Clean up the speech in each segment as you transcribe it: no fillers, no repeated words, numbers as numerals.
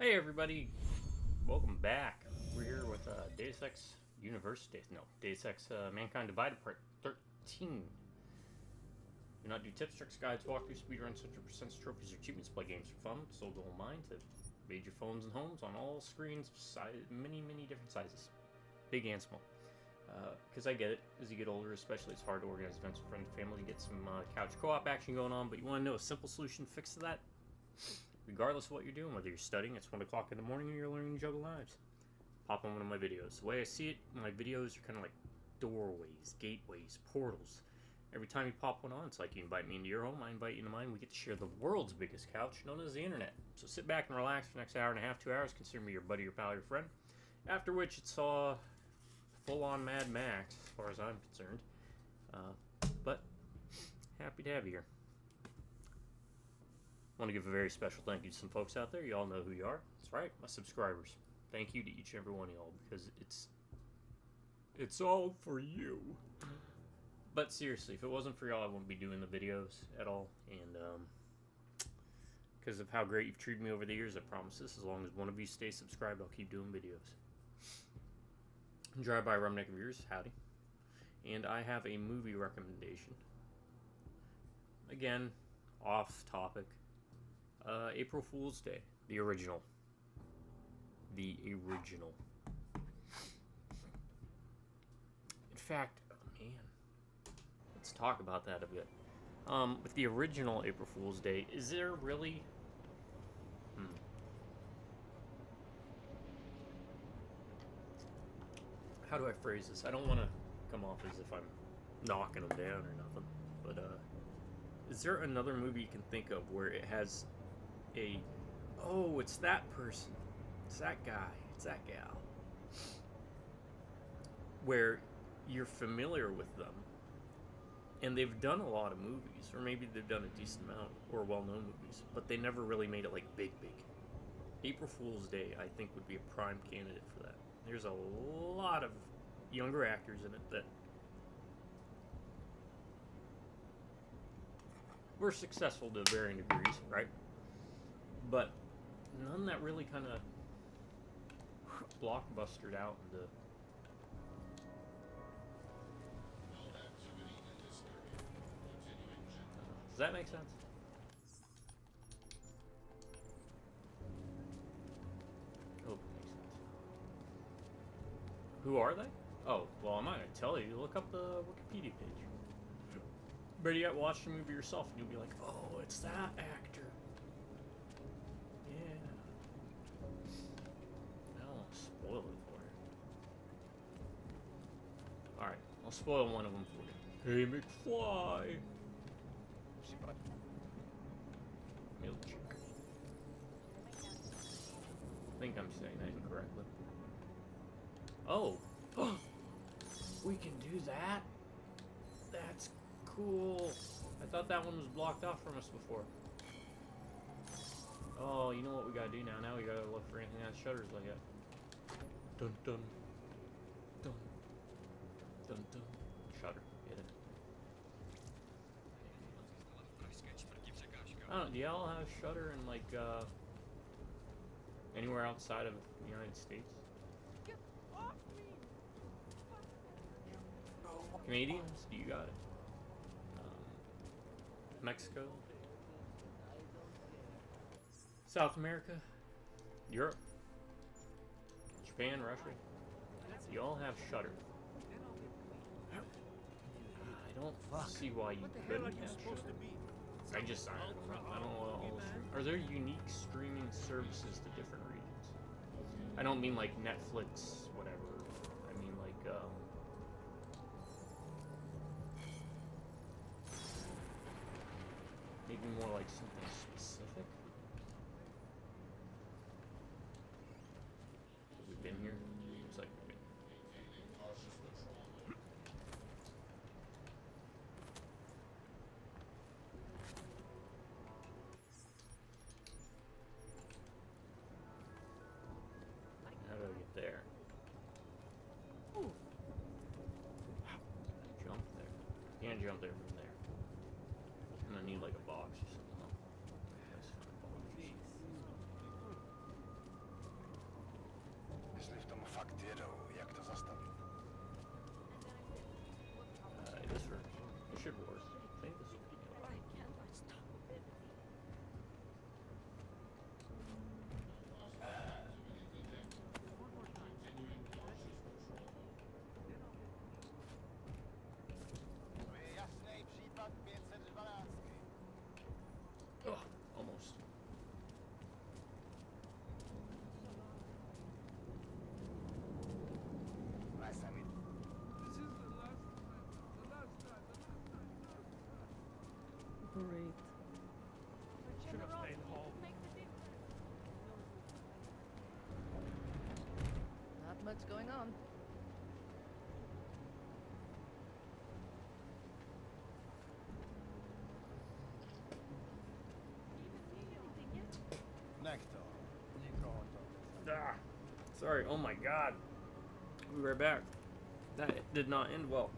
Hey everybody, welcome back. We're here with Deus Ex Deus Ex Mankind Divided Part 13. Do not do tips, tricks, guides, walkthroughs, speedruns, 100% trophies, or achievements. Play games for fun, so don't mind to invade your phones and homes on all screens, many different sizes, big and small. Because I get it, as you get older especially, it's hard to organize events with friends and family, get some couch co-op action going on, but you want to know a simple solution fix to that? Regardless of what you're doing, whether you're studying, it's 1 o'clock in the morning, or you're learning to juggle knives, pop on one of my videos. The way I see it, my videos are kind of like doorways, gateways, portals. Every time you pop one on, it's like you invite me into your home, I invite you into mine. We get to share the world's biggest couch, known as the internet. So sit back and relax for the next hour and a half, 2 hours. Consider me your buddy, your pal, your friend. After which, it's full-on Mad Max, as far as I'm concerned. But happy to have you here. I want to give a very special thank you to some folks out there. You all know who you are. That's right, my subscribers. Thank you to each and every one of y'all, because it's all for you. But seriously, if it wasn't for y'all, I wouldn't be doing the videos at all. And because of how great you've treated me over the years, I promise this. As long as one of you stays subscribed, I'll keep doing videos. Drive-by Rumneck Reviewers, howdy. And I have a movie recommendation. Again, off topic. April Fool's Day, the original. In fact, man, let's talk about that a bit. With the original April Fool's Day, is there really... How do I phrase this? I don't want to come off as if I'm knocking them down or nothing, but, is there another movie you can think of where it has it's that person, it's that guy, it's that gal, where you're familiar with them and they've done a lot of movies, or maybe they've done a decent amount, or well-known movies, but they never really made it like big. April Fool's Day, I think, would be a prime candidate for that. There's a lot of younger actors in it that were successful to varying degrees, right? But none that really kind of blockbustered out into... Does that make sense? Oh, it makes sense. Who are they? Oh, well, I'm not going to tell you. Look up the Wikipedia page. Better yet, watch the movie yourself and you'll be like, oh, it's that actor. Yeah. I don't want to spoil it for you. Alright, I'll spoil one of them for you. Hey, McFly! Milkshake. I think I'm saying that incorrectly. Oh! We can do that? That's cool. I thought that one was blocked off from us before. Oh, you know what we gotta do now? Now we gotta look for anything that has shutters like that. Dun dun. Dun. Dun dun. Shutter. Get it. I don't know, do y'all have shutter in like anywhere outside of the United States? Canadians? Do you got it? Mexico? South America? Europe? Japan? Russia? You all have shutter. I don't see why you couldn't have shutter. I don't know what all are there unique streaming services to different regions? I don't mean like Netflix, whatever. I mean like, maybe more like something specific? Have we been here? Looks like we've been. How do I get there? Jump there. Can't jump there from there. And I need like a box or something. Nice box or something. What's going on? Ah, sorry. Oh my God. We'll be right back. That did not end well.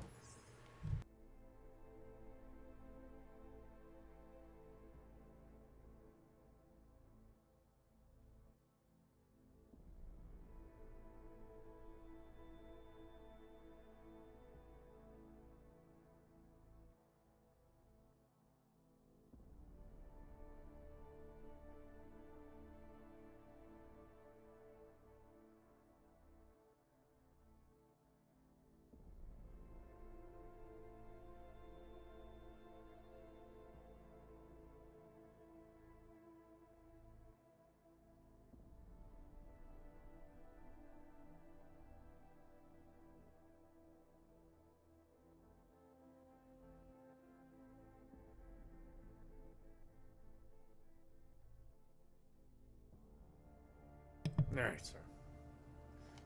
Alright, sir.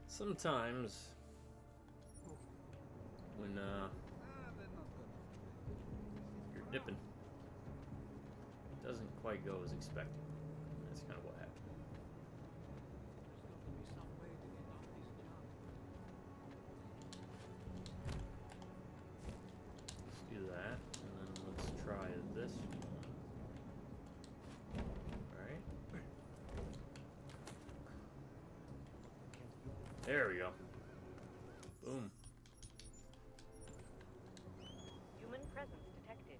Sometimes when you're dipping, it doesn't quite go as expected. That's kind of what happened. Let's do that, and then let's try this one. Alright. There we go. Boom. Human presence detected.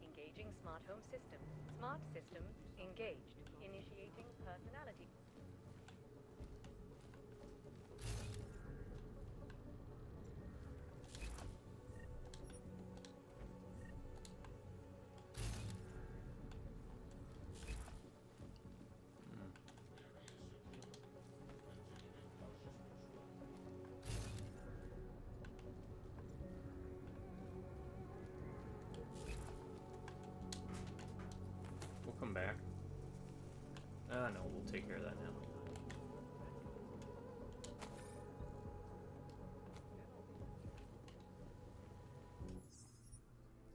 Engaging smart home system. Smart system engaged. Initiating personality. We'll come back. No, we'll take care of that now.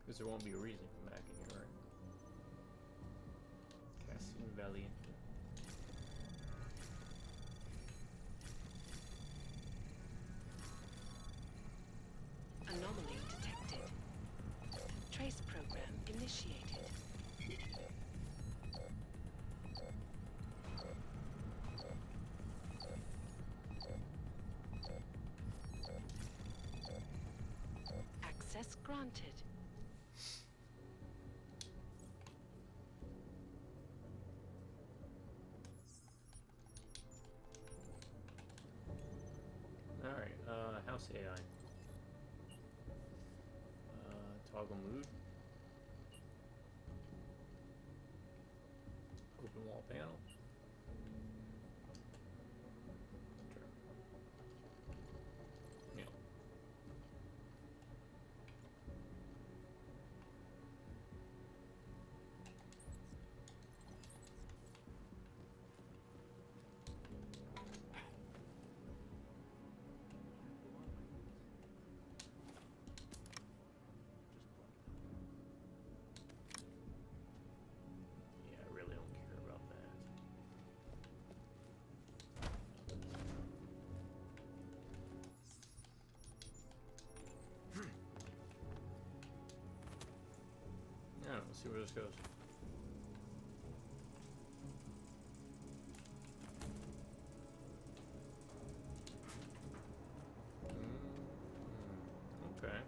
Because there won't be a reason to come back in here, right? Cassian Valley. Anomaly detected. Trace program initiated. Access granted. Alright, house AI. Toggle mood. Open wall panel. Turn. Yeah. Yeah, I really don't care about that. Yeah, let's see where this goes. Okay.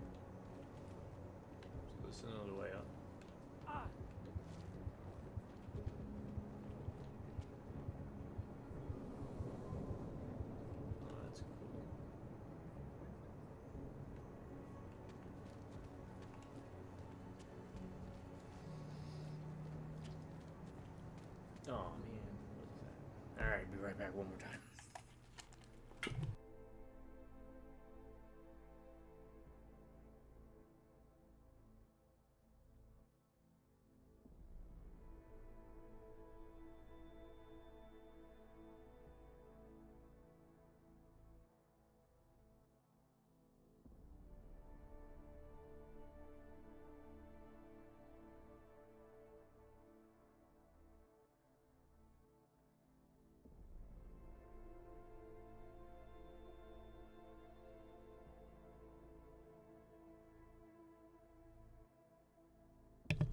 So this is another way up. Oh, that's cool. Oh man, what is that? Alright, be right back one more time.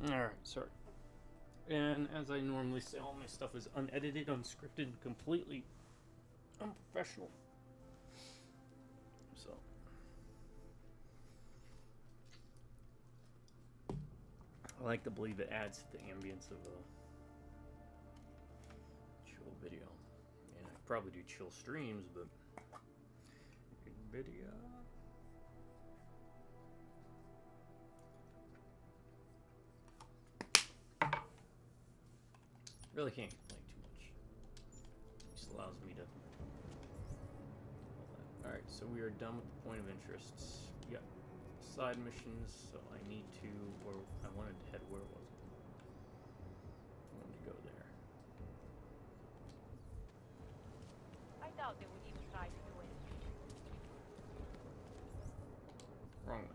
Alright, sorry. And as I normally say, all my stuff is unedited, unscripted, and completely unprofessional. So. I like to believe it adds to the ambience of a chill video. And I probably do chill streams, but in video. Really can't complain too much. It just allows me to. Alright, so we are done with the point of interests. We got side missions, so I need to. Or I wanted to head. Where was it? I wanted to go there. I doubt they would even try to do anything. Wrong way.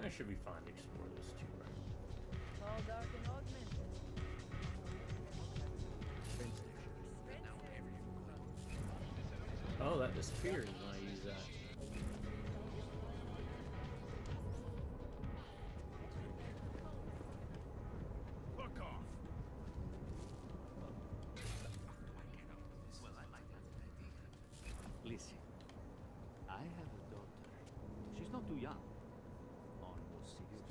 I should be fine to explore this too, right? All dark and augmented. Train station. Oh, that disappears when I use that. Fuck off! Listen, I have a daughter. She's not too young. Almost 16.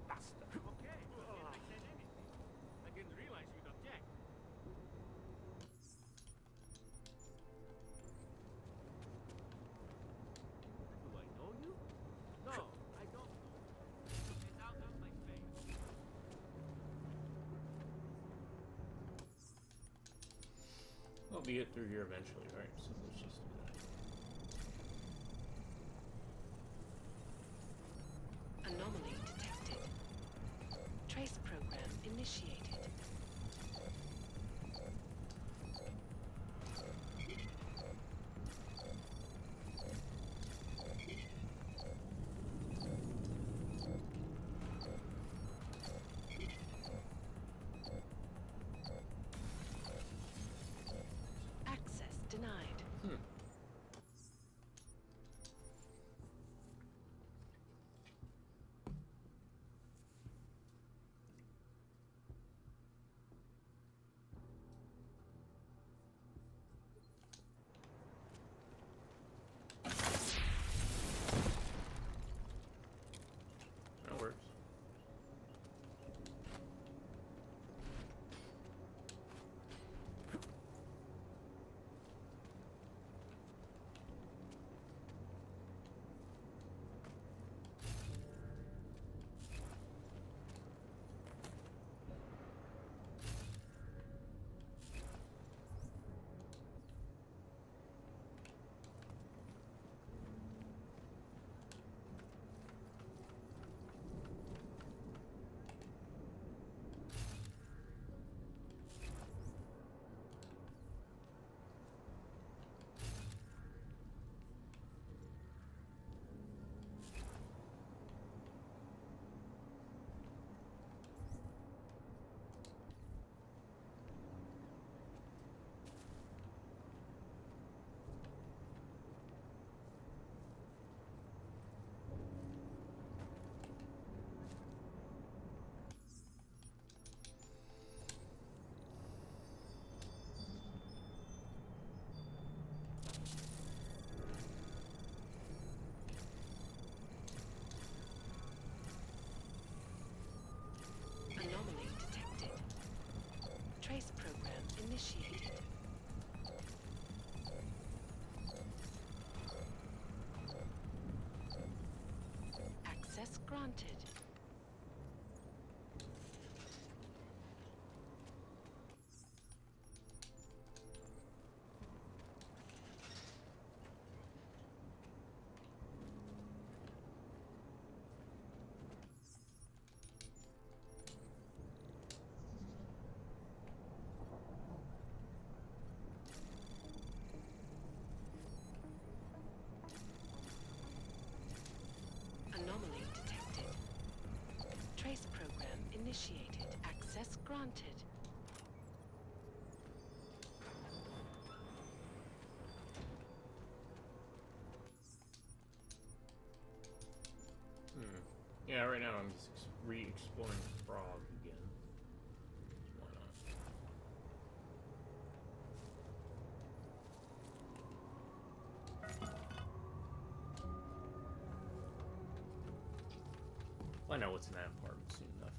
Bastard. Okay, but I said anything. I didn't realize you'd object. Do I know you? No, I don't know. Get out of my face. I'll be it through here eventually, right? So let's just do that. Anomaly detected. Trace program initiated. Access denied. That works. Anomaly detected. Trace program initiated. Access granted. Anomaly detected. Trace program initiated. Access granted. Yeah, right now I'm just re-exploring Frog again. Why not? Find out what's in that apartment soon enough.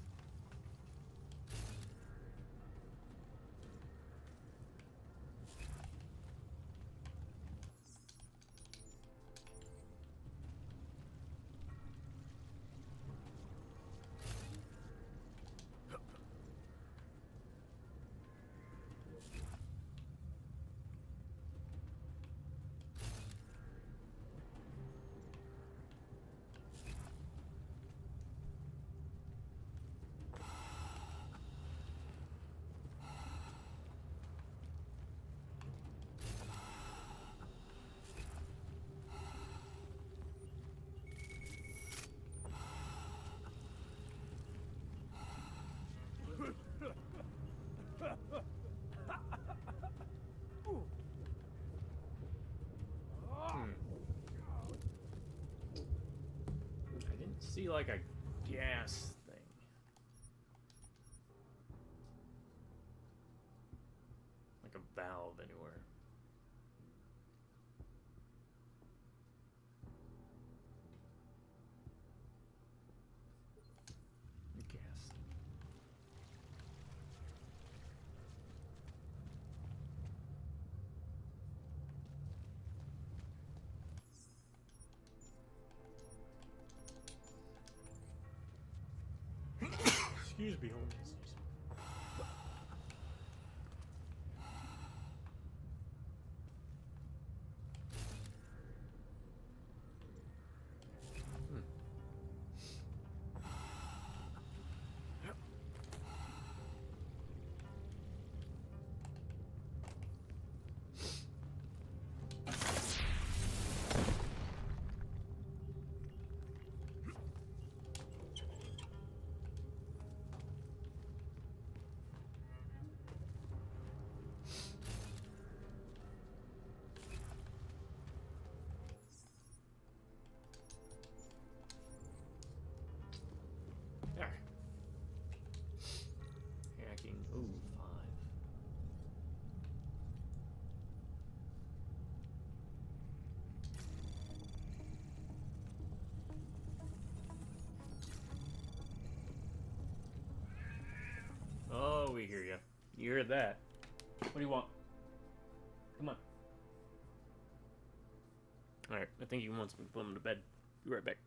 I didn't see like a gas thing. Like a valve anywhere. Gas. Excuse me, homies. There. Hacking. Ooh, 5. Oh, we hear you. You heard that. What do you want? Come on. Alright, I think he wants me to put him to bed. Be right back.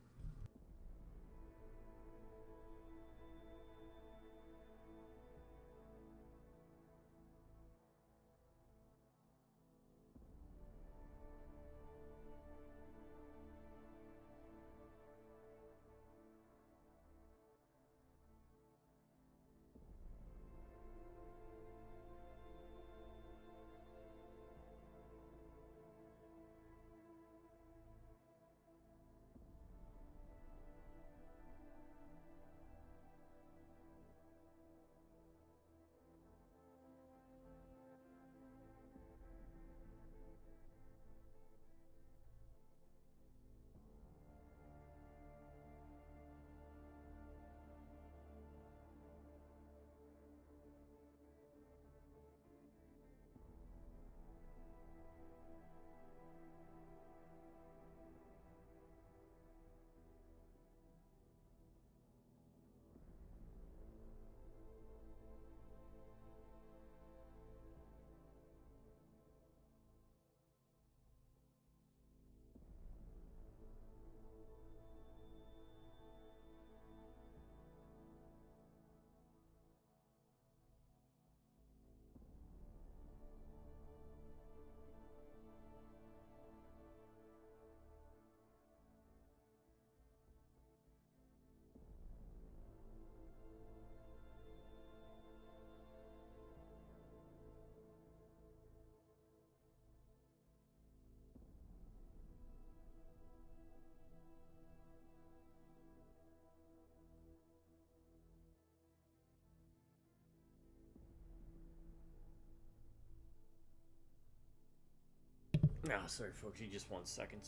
Oh, sorry, folks. You just 1 second.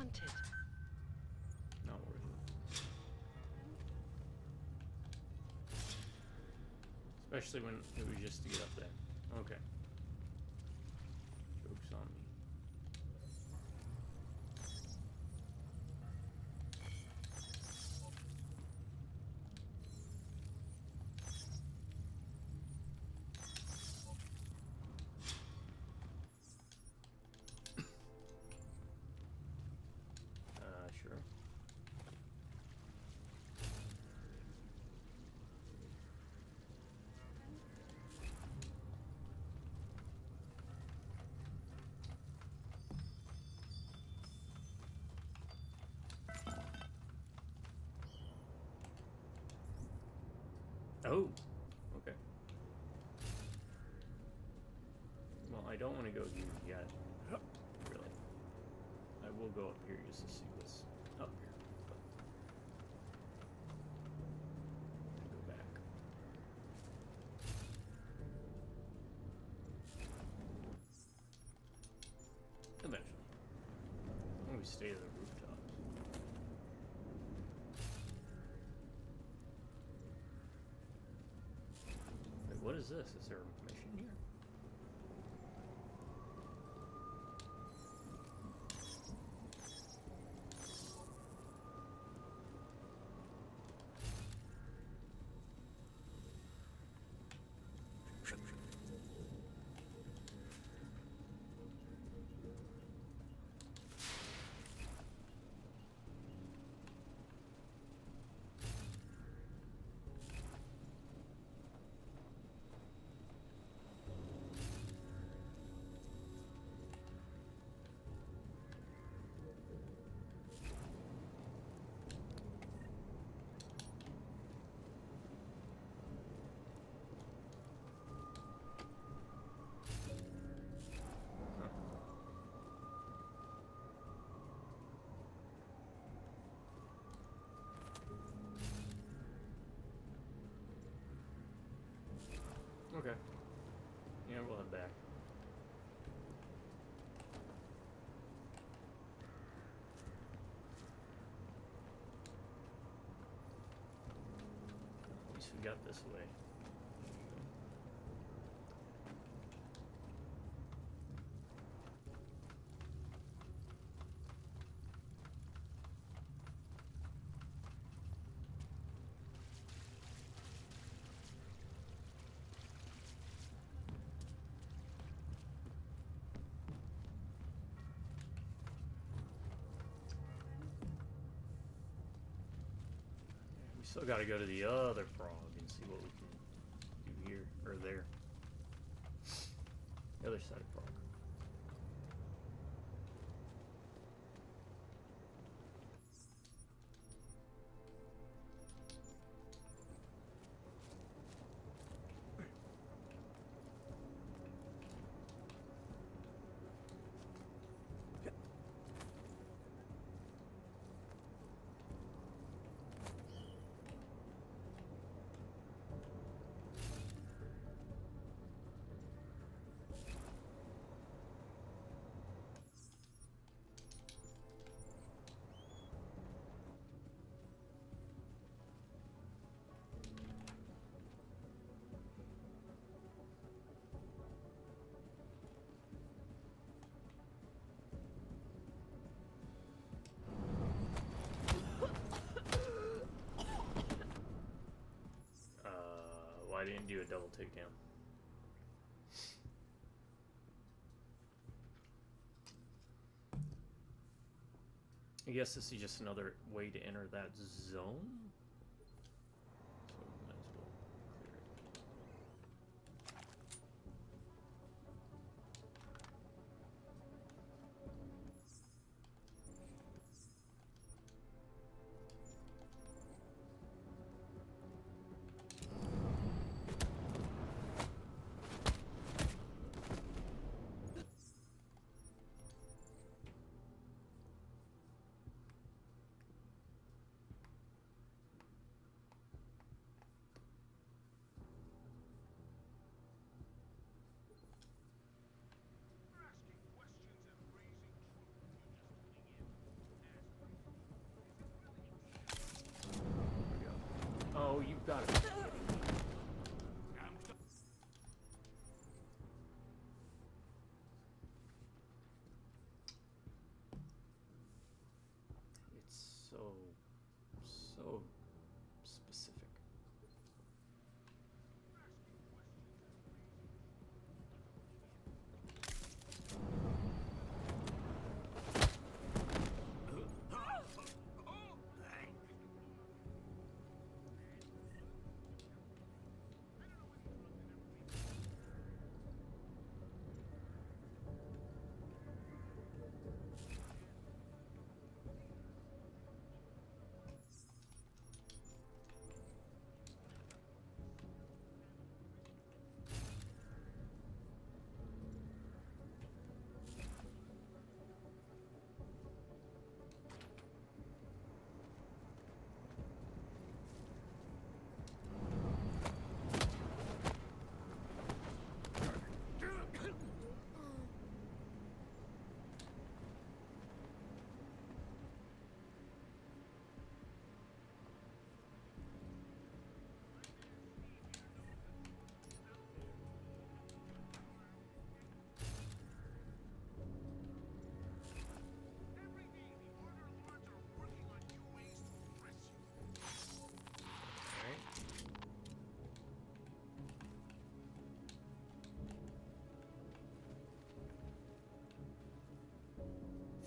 granted. Not worth it. Especially when it was just to get up there. Okay. Joke's on me. Sure. Oh, okay. Well, I don't want to go here yet. Really. I will go up here just to see what's up here. But go back. Eventually. When we stay at the rooftops. Wait, what is this? Is there a mission here? Okay. Yeah, we'll head back. At least we got this way. We still got to go to the other frog and see what we can do here or there. The other side of frog. I didn't do a double takedown. I guess this is just another way to enter that zone. So might as well clear it. Oh, you got it. It's so specific.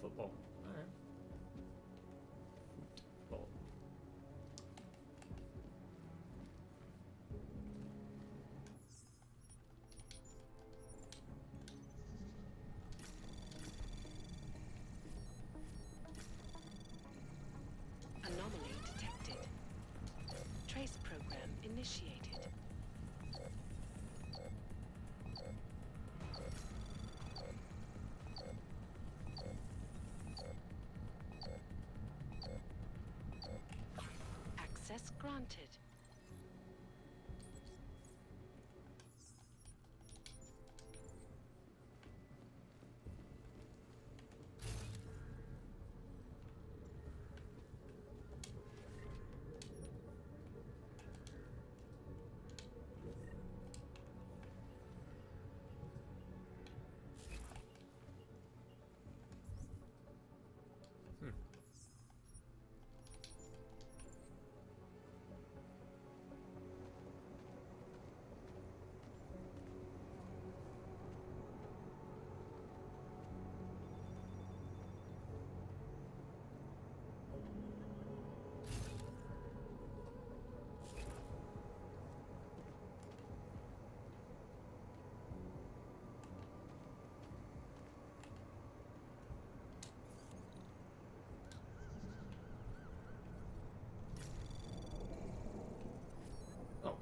Football. Alright. Football. Anomaly detected. Trace program initiated. Access granted. Oh.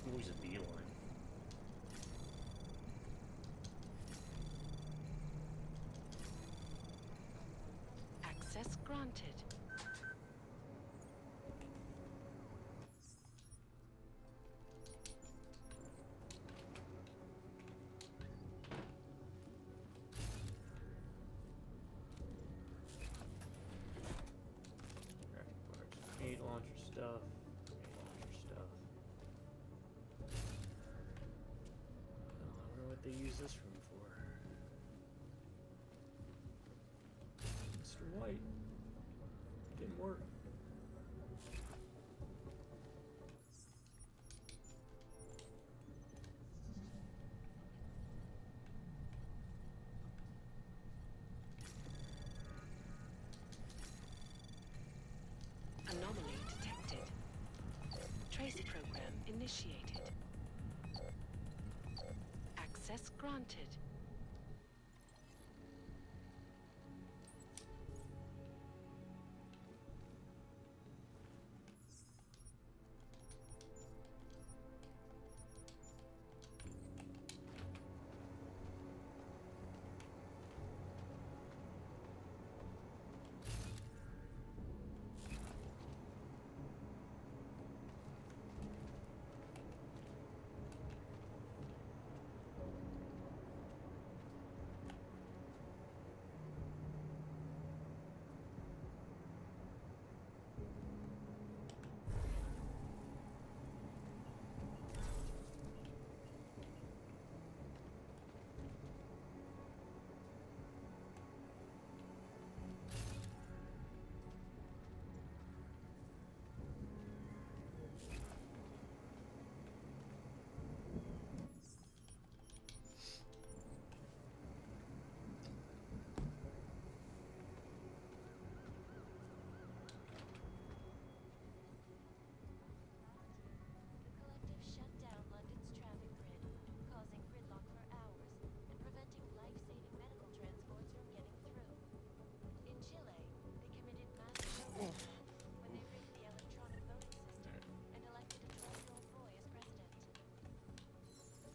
Who's a beeline? Access granted. Graphic parts. Grenade launcher stuff. Grenade launcher stuff. I wonder what they use this room for. Mr. White. Didn't work. Anomaly detected. Trace program initiated. Access granted. when they rigged the electronic voting system and elected a 12-year-old boy as president.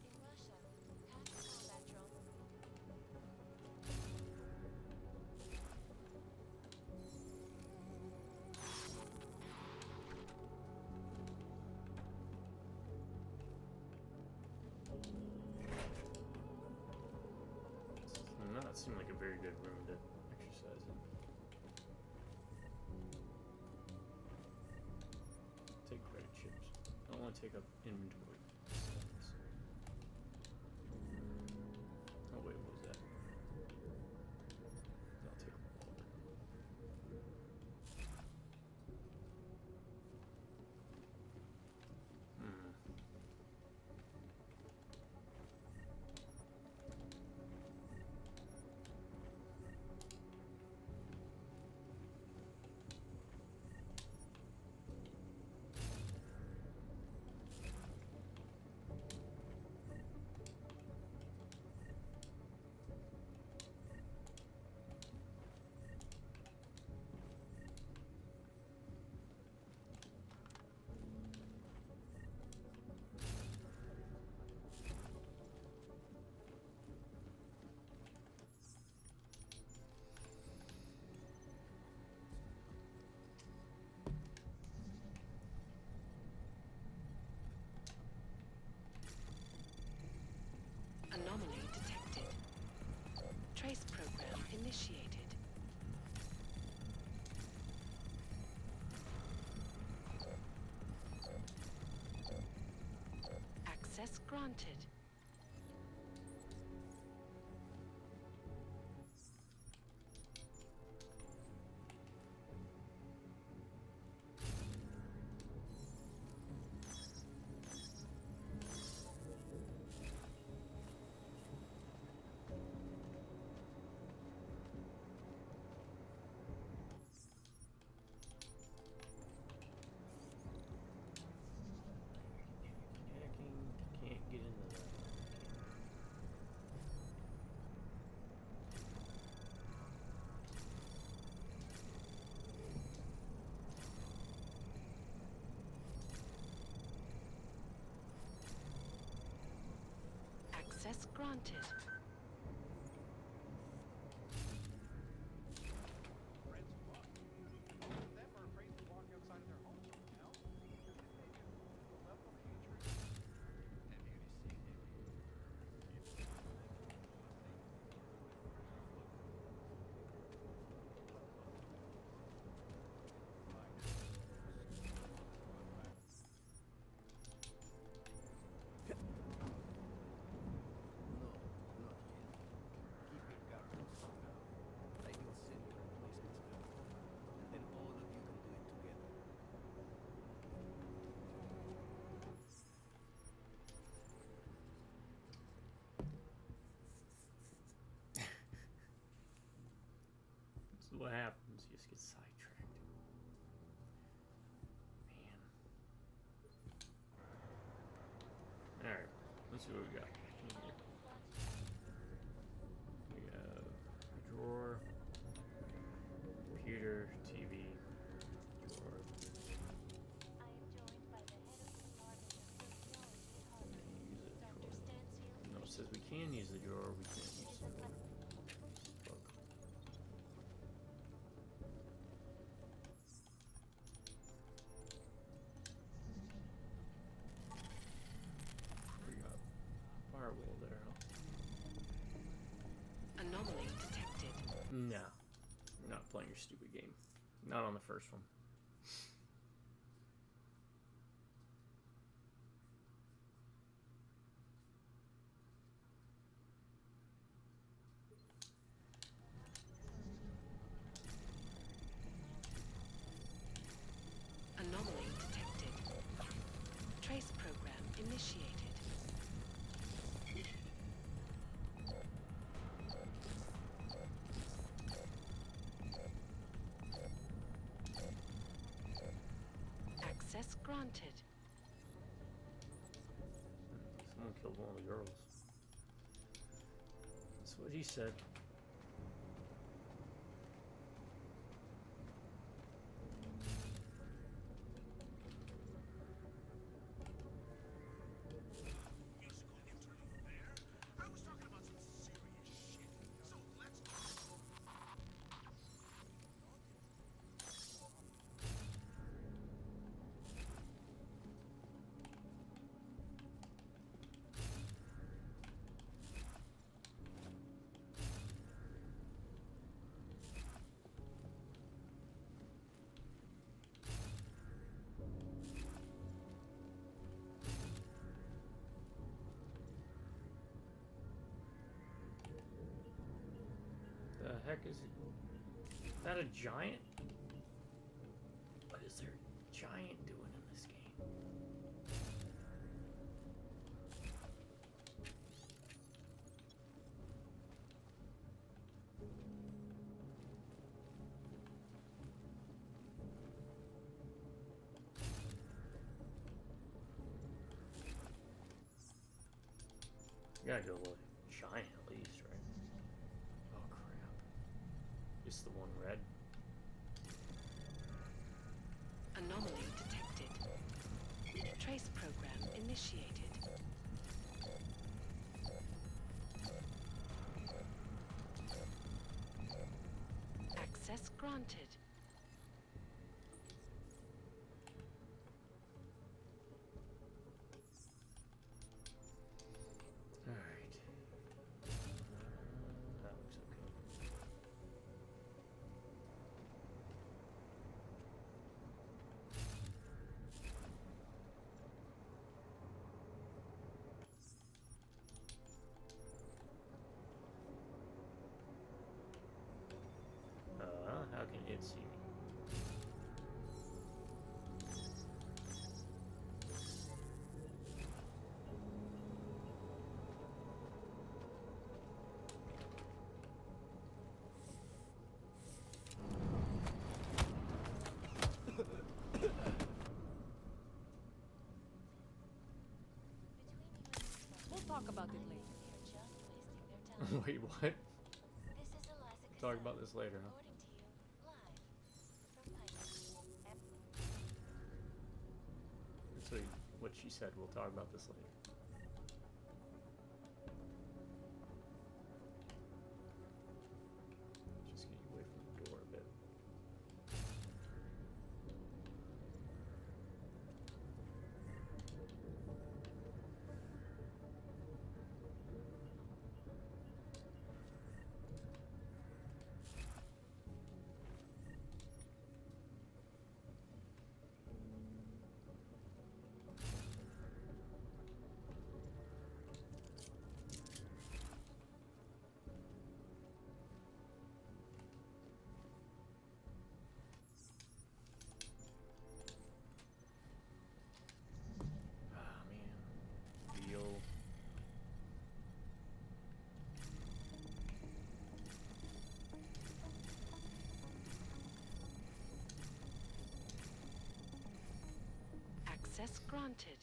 In Russia, half the combat drone. Does not seem like a very good room to exercise in. Take credit chips. I don't want to take up inventory slots. Oh wait, what was that? I'll take water. Anomaly detected. Trace program initiated. Access granted. Can't get into that. Access granted. Friends who walk. Most of them are afraid to walk outside of their homes right now. The level of hatred. Have you seen it? No, not yet. Keep your guard for now. I will send you replacements now. And then all of you can do it together. This is what happens. You just get sidetracked. Man. Alright. Let's see what we got. We have a drawer, computer, TV, drawer. I am joined by the head of the Department of Sociology at Harvard, Use a Dr. drawer. Stansfield. No, it says we can use the drawer, we can't use the drawer. Fuck. We got firewall there, huh? Anomaly detected. No. You're not playing your stupid game. Not on the first one. Anomaly detected. Trace program initiated. Access granted. Someone killed one of the girls. That's what he said. heck is it? Is that a giant? What is their giant doing in this game? You gotta go with giant at least, right? Oh crap. Just the one red? Anomaly detected. Trace program initiated. Access granted. Alright. That looks okay. How can it see me? Between you and me, We'll talk about it I later. think they're just wasting their time. Wait, what? This is Eliza Talk Cassell, about this later, huh? reporting to you live from Python. That's what she said. We'll talk about this later. Just get you away from the door a bit. Ah, man. Feel. Access granted.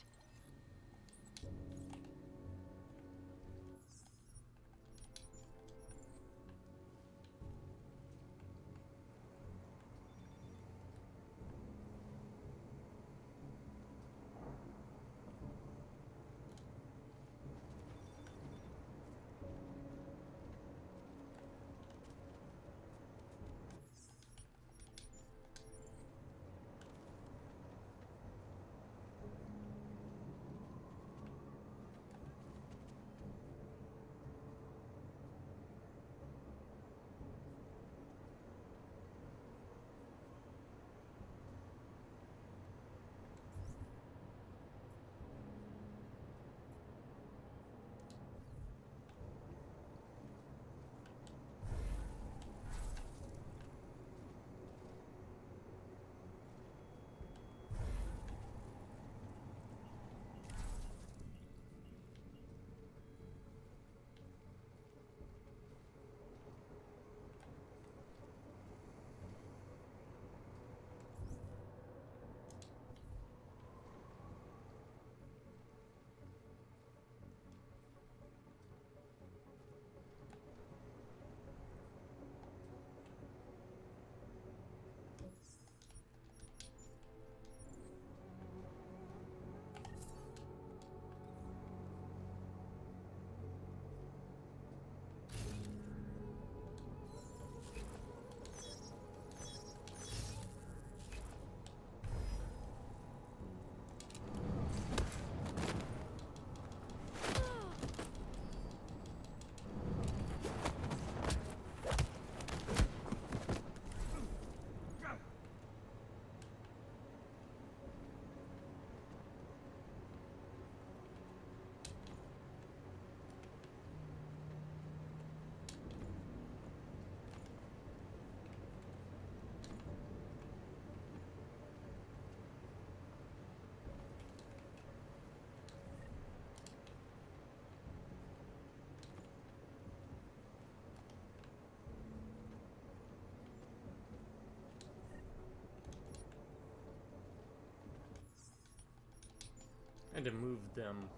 And to move them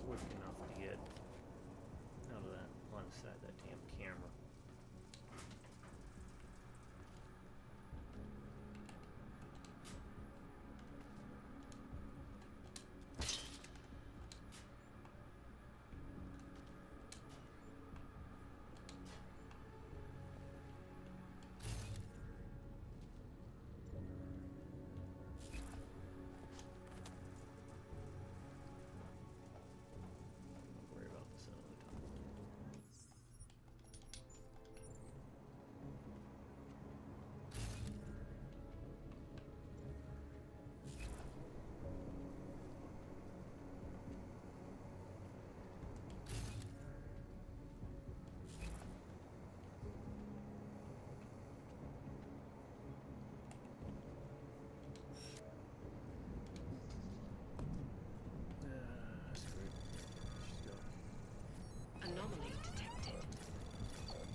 quick enough to get out of that line of sight, that damn camera. Don't worry about this another time. Screwed. She's gone. Anomaly detected.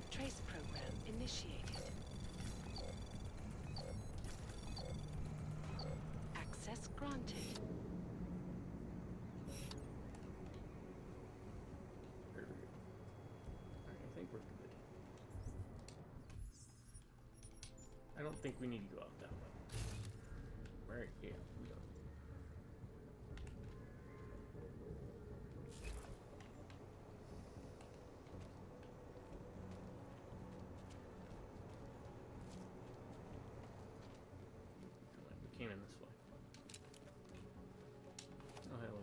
Trace program initiated. Access granted. There we go. Alright, I think we're good. I don't think we need to go out that way. Right, yeah, we don't. We came in this way. Oh, hello.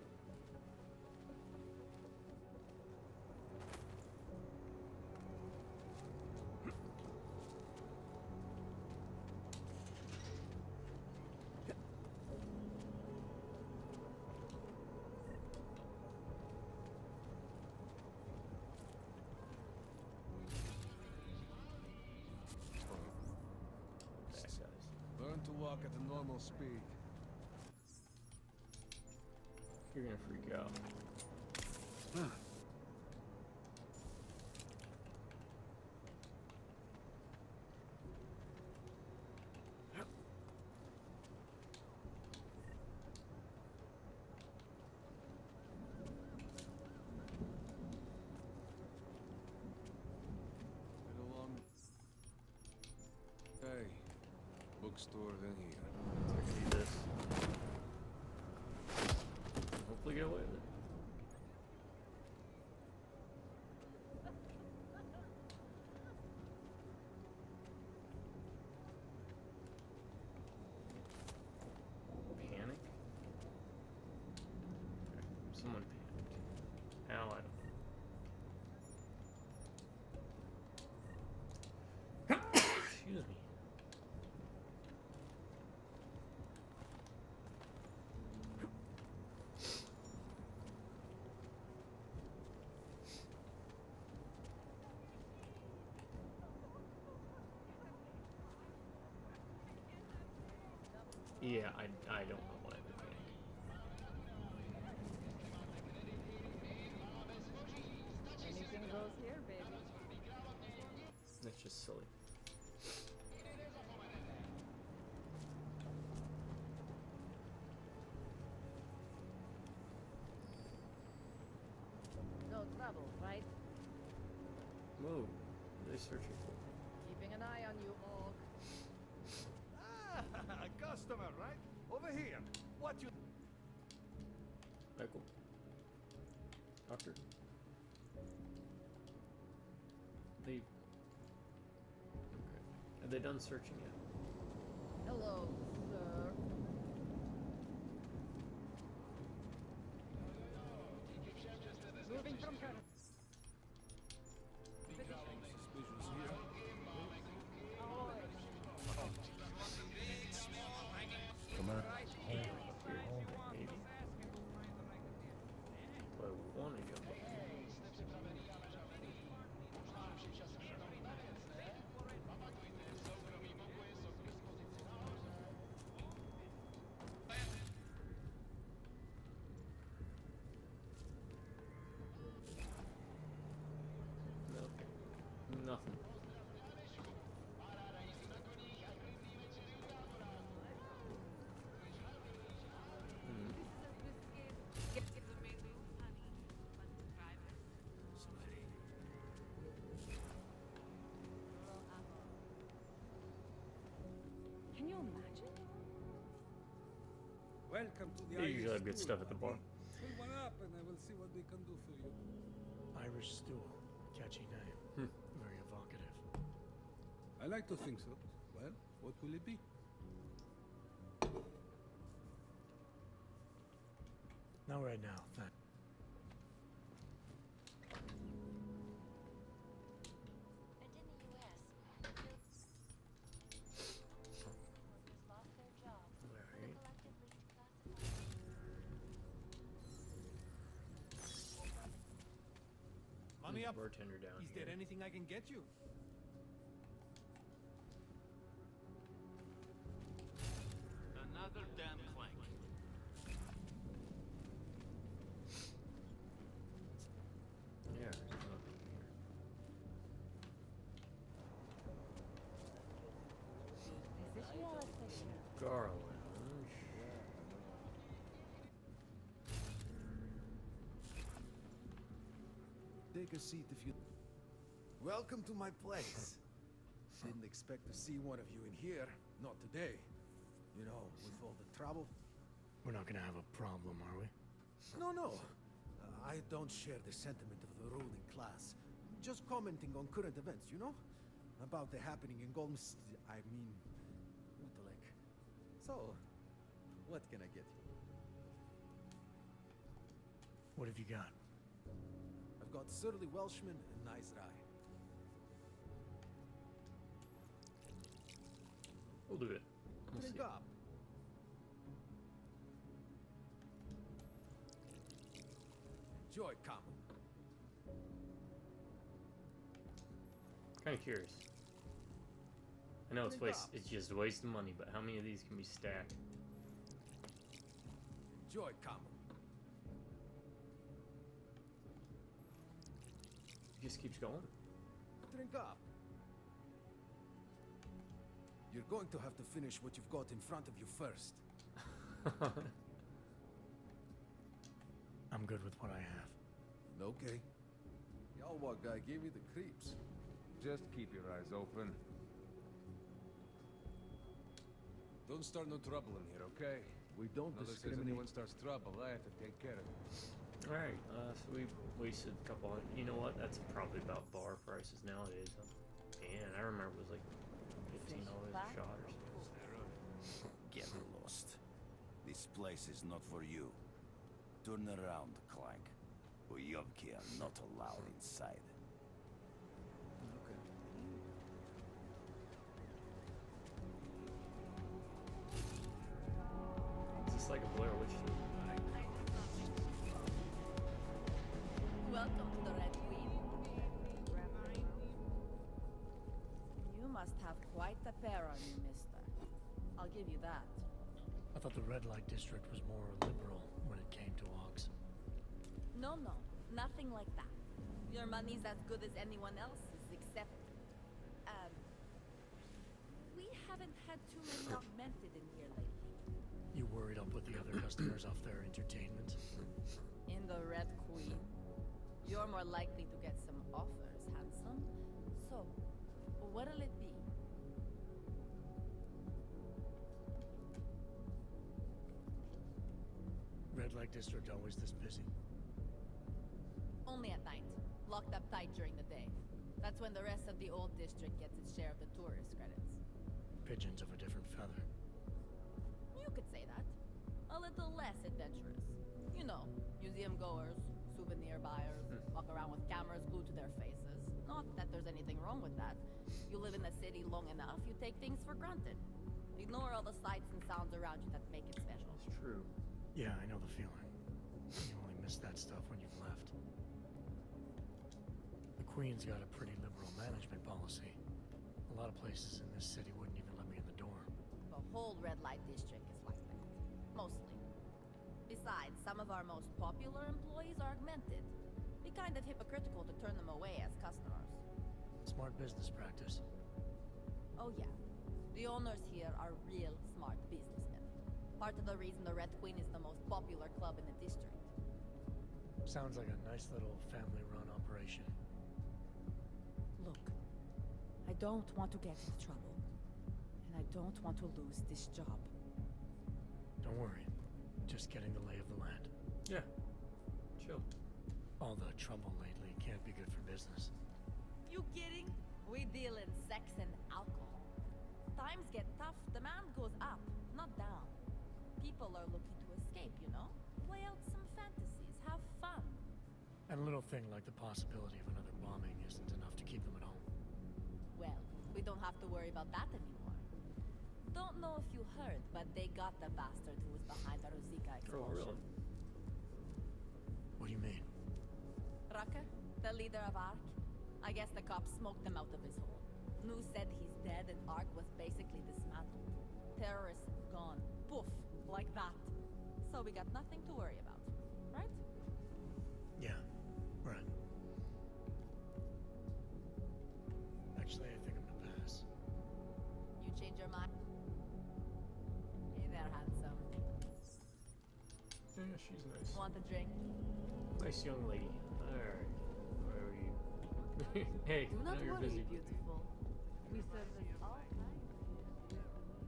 Bad guys. Learn to walk at a normal speed. You're gonna freak out. Been a long day. Bookstore then here. So I can do this. Hopefully get away with it. Panic? Okay, someone panicked. How? I don't know. Excuse me. Yeah, I don't know what I would think. Anything goes here, baby. That's just silly. No trouble, right? Whoa, what are they searching for? Keeping an eye on you, Orc. Ah, a customer, right? Over here. What you... Michael? Doctor? They... Okay. Have they done searching yet? Hello, sir. Moving from current. Suspicious here. Come on. Here, maybe. But I want to go. No. Nothing. Hmm. Welcome to the They usually Irish have good stool, stuff at the bar. buddy. Fill one up and I will see what we can do for you. Irish stool. Catchy name. Very evocative. I like to think so. Well, what will it be? Not right now, thanks. And in the U.S., workers lost their jobs. The Alright. collective lead classified. Money up. Bartender down Is here. there anything I can get you? Another damn clank. Yeah, there's nothing here. Cigar lounge. Take a seat if you... Welcome to my place. Didn't expect to see one of you in here. Not today. You know, with all the trouble. We're not gonna have a problem, are we? No. I don't share the sentiment of the ruling class. Just commenting on current events, you know? About the happening in Utelek. So, what can I get you? What have you got? I've got surly Welshman and nice rye. We'll do it. We'll Drink see. up. Enjoy, Kamu. Kind of curious. I know Drink up. it's just wasting money, but how many of these can be stacked? Enjoy, Kamu. It just keeps going. Drink up. You're going to have to finish what you've got in front of you first. I'm good with what I have. Okay. Yalwa guy gave me the creeps. Just keep your eyes open. Don't start no trouble in here, okay? We don't Another says discriminate. anyone starts trouble, I have to take care of it. Alright, so we wasted a couple hundred. You know what? That's probably about bar prices nowadays. Man, I remember it was like $15 a shot or something. Get lost. This place is not for you. Turn around, Clank. Uyobki are not allowed inside. Okay. Is this like a Blair Witch thing? Welcome to the Red Queen. You must have quite a pair on you, mister. I'll give you that. I thought the red light district was more liberal when it came to Ox. No, nothing like that. Your money's as good as anyone else's, except... we haven't had too many augmented in here lately. You worried I'll put the other customers off their entertainment? In the Red Queen, you're more likely to get some offers, handsome. So, what'll it be? Red light district always this busy? Only at night. Locked up tight during the day. That's when the rest of the old district gets its share of the tourist credits. Pigeons of a different feather. You could say that. A little less adventurous. You know, museum goers, souvenir buyers, walk around with cameras glued to their faces. Not that there's anything wrong with that. You live in the city long enough, you take things for granted. Ignore all the sights and sounds around you that make it special. It's true. Yeah, I know the feeling. You only miss that stuff when you've left. The Queen's got a pretty liberal management policy. A lot of places in this city wouldn't even let me in the door. The whole red light district is like that. Mostly. Besides, some of our most popular employees are augmented. Be kind of hypocritical to turn them away as customers. Smart business practice. Oh yeah. The owners here are real smart businessmen. Part of the reason the Red Queen is the most popular club in the district. Sounds like a nice little family-run operation. Look, I don't want to get into trouble. And I don't want to lose this job. Don't worry. Just getting the lay of the land. Yeah. Chill. All the trouble lately can't be good for business. You kidding? We deal in sex and alcohol. Times get tough, demand goes up, not down. People are looking to escape, you know? Play out some fantasies, have fun. And a little thing like the possibility of another bombing isn't enough to keep them at home. Well, we don't have to worry about that anymore. Don't know if you heard, but they got the bastard who was behind the Rosika explosion. Oh, really? What do you mean? Rucker, the leader of ARC. I guess the cops smoked him out of his hole. News said he's dead and ARC was basically dismantled. Terrorists gone. Poof. Like that. So we got nothing to worry about. Right? Yeah, right. Actually, I think I'm gonna pass. You change your mind? Hey there, handsome. Yeah, she's nice. Want a drink? Nice young lady. Alright. Where are you? Hey, Do I not know you're worry, busy. beautiful. We service all kinds.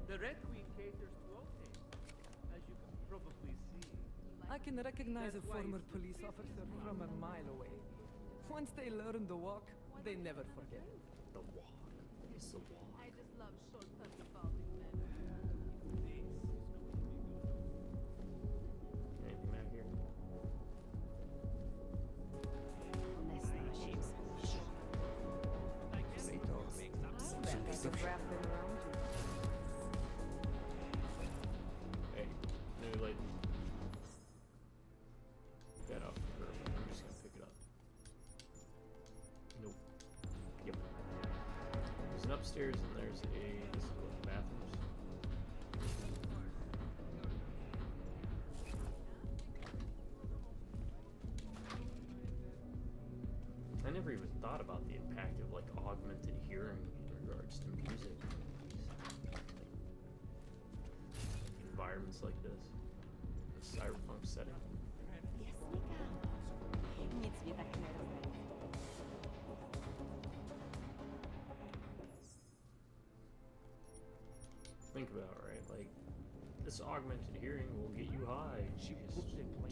The Red Queen caters to all tastes, as you can probably see. I can recognize a former police officer from a mile away. Once they learn the walk, they never forget. The walk. It's the walk. I just love short touch balding men. Anything back here? Hey, new lady. Pick that up. Or I'm just gonna pick it up. Nope. Yep. There's an upstairs and there's a. This is what, the bathrooms. I never even thought about the impact of like augmented hearing in regards to music. Environments like this. A cyberpunk setting. Think about it, right? Like, this augmented hearing will get you high. You just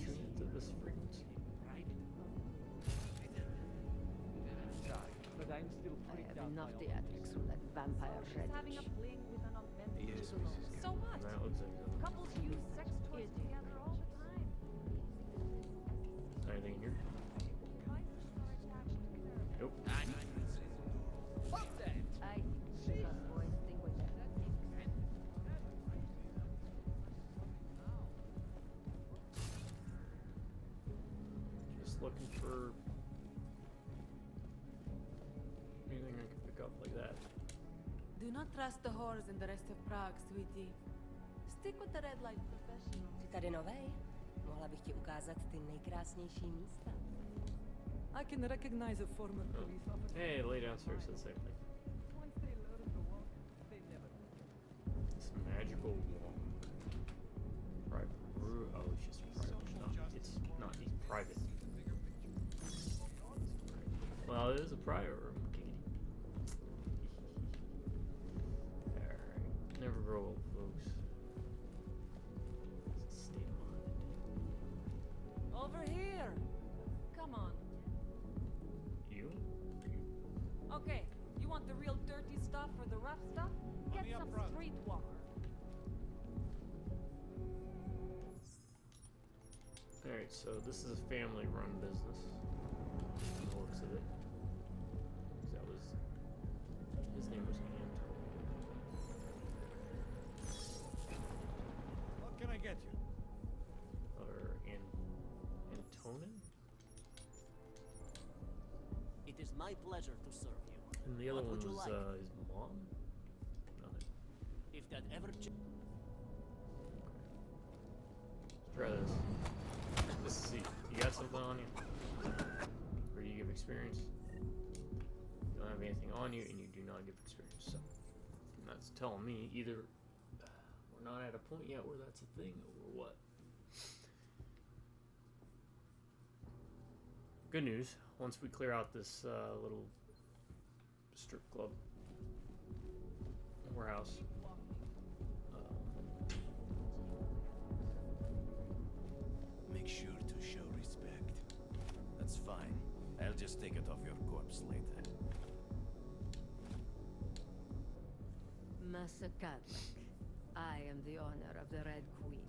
tune into this frequency. But I'm still freaked out. Enough theatrics from that vampire She's having a shreddish. fling with an augmented Yes, visual. Mrs. So what? And that looks like something. Couples use sex toys together all the time. Is there anything in here? Nope. Fuck that! I think us boys think we're better. Just looking for anything I can pick up like that. Do not trust the whores in the rest of Prague, sweetie. Stick with the red light professional. Jsi tady novej? Mohla bych ti ukázat ty nejkrásnější místa. I can recognize a former police officer. Hey, lay downstairs said the same thing. Once they learn the walk, they never forget. This magical wall. Private room. Oh, it's just private. It's not even private. Well, it is a private room. Alright. Never grow old, folks. It's a state of mind. Over here! Come on. You? Okay, you want the real dirty stuff or the rough stuff? Get me up some front. streetwalker. Alright, so this is a family-run business. From the looks of it. 'Cause that was... His name was Anton. What can I get you? Or Antonin? It is my pleasure to serve you. And the other What one would you was like? his mom? Nothing. If that ever Try this. Let's see. You got something on you? Or you give experience? You don't have anything on you and you do not give experience. So that's telling me either we're not at a point yet where that's a thing or what. Good news. Once we clear out this little strip club warehouse, As a Catholic, I am the owner of the Red Queen.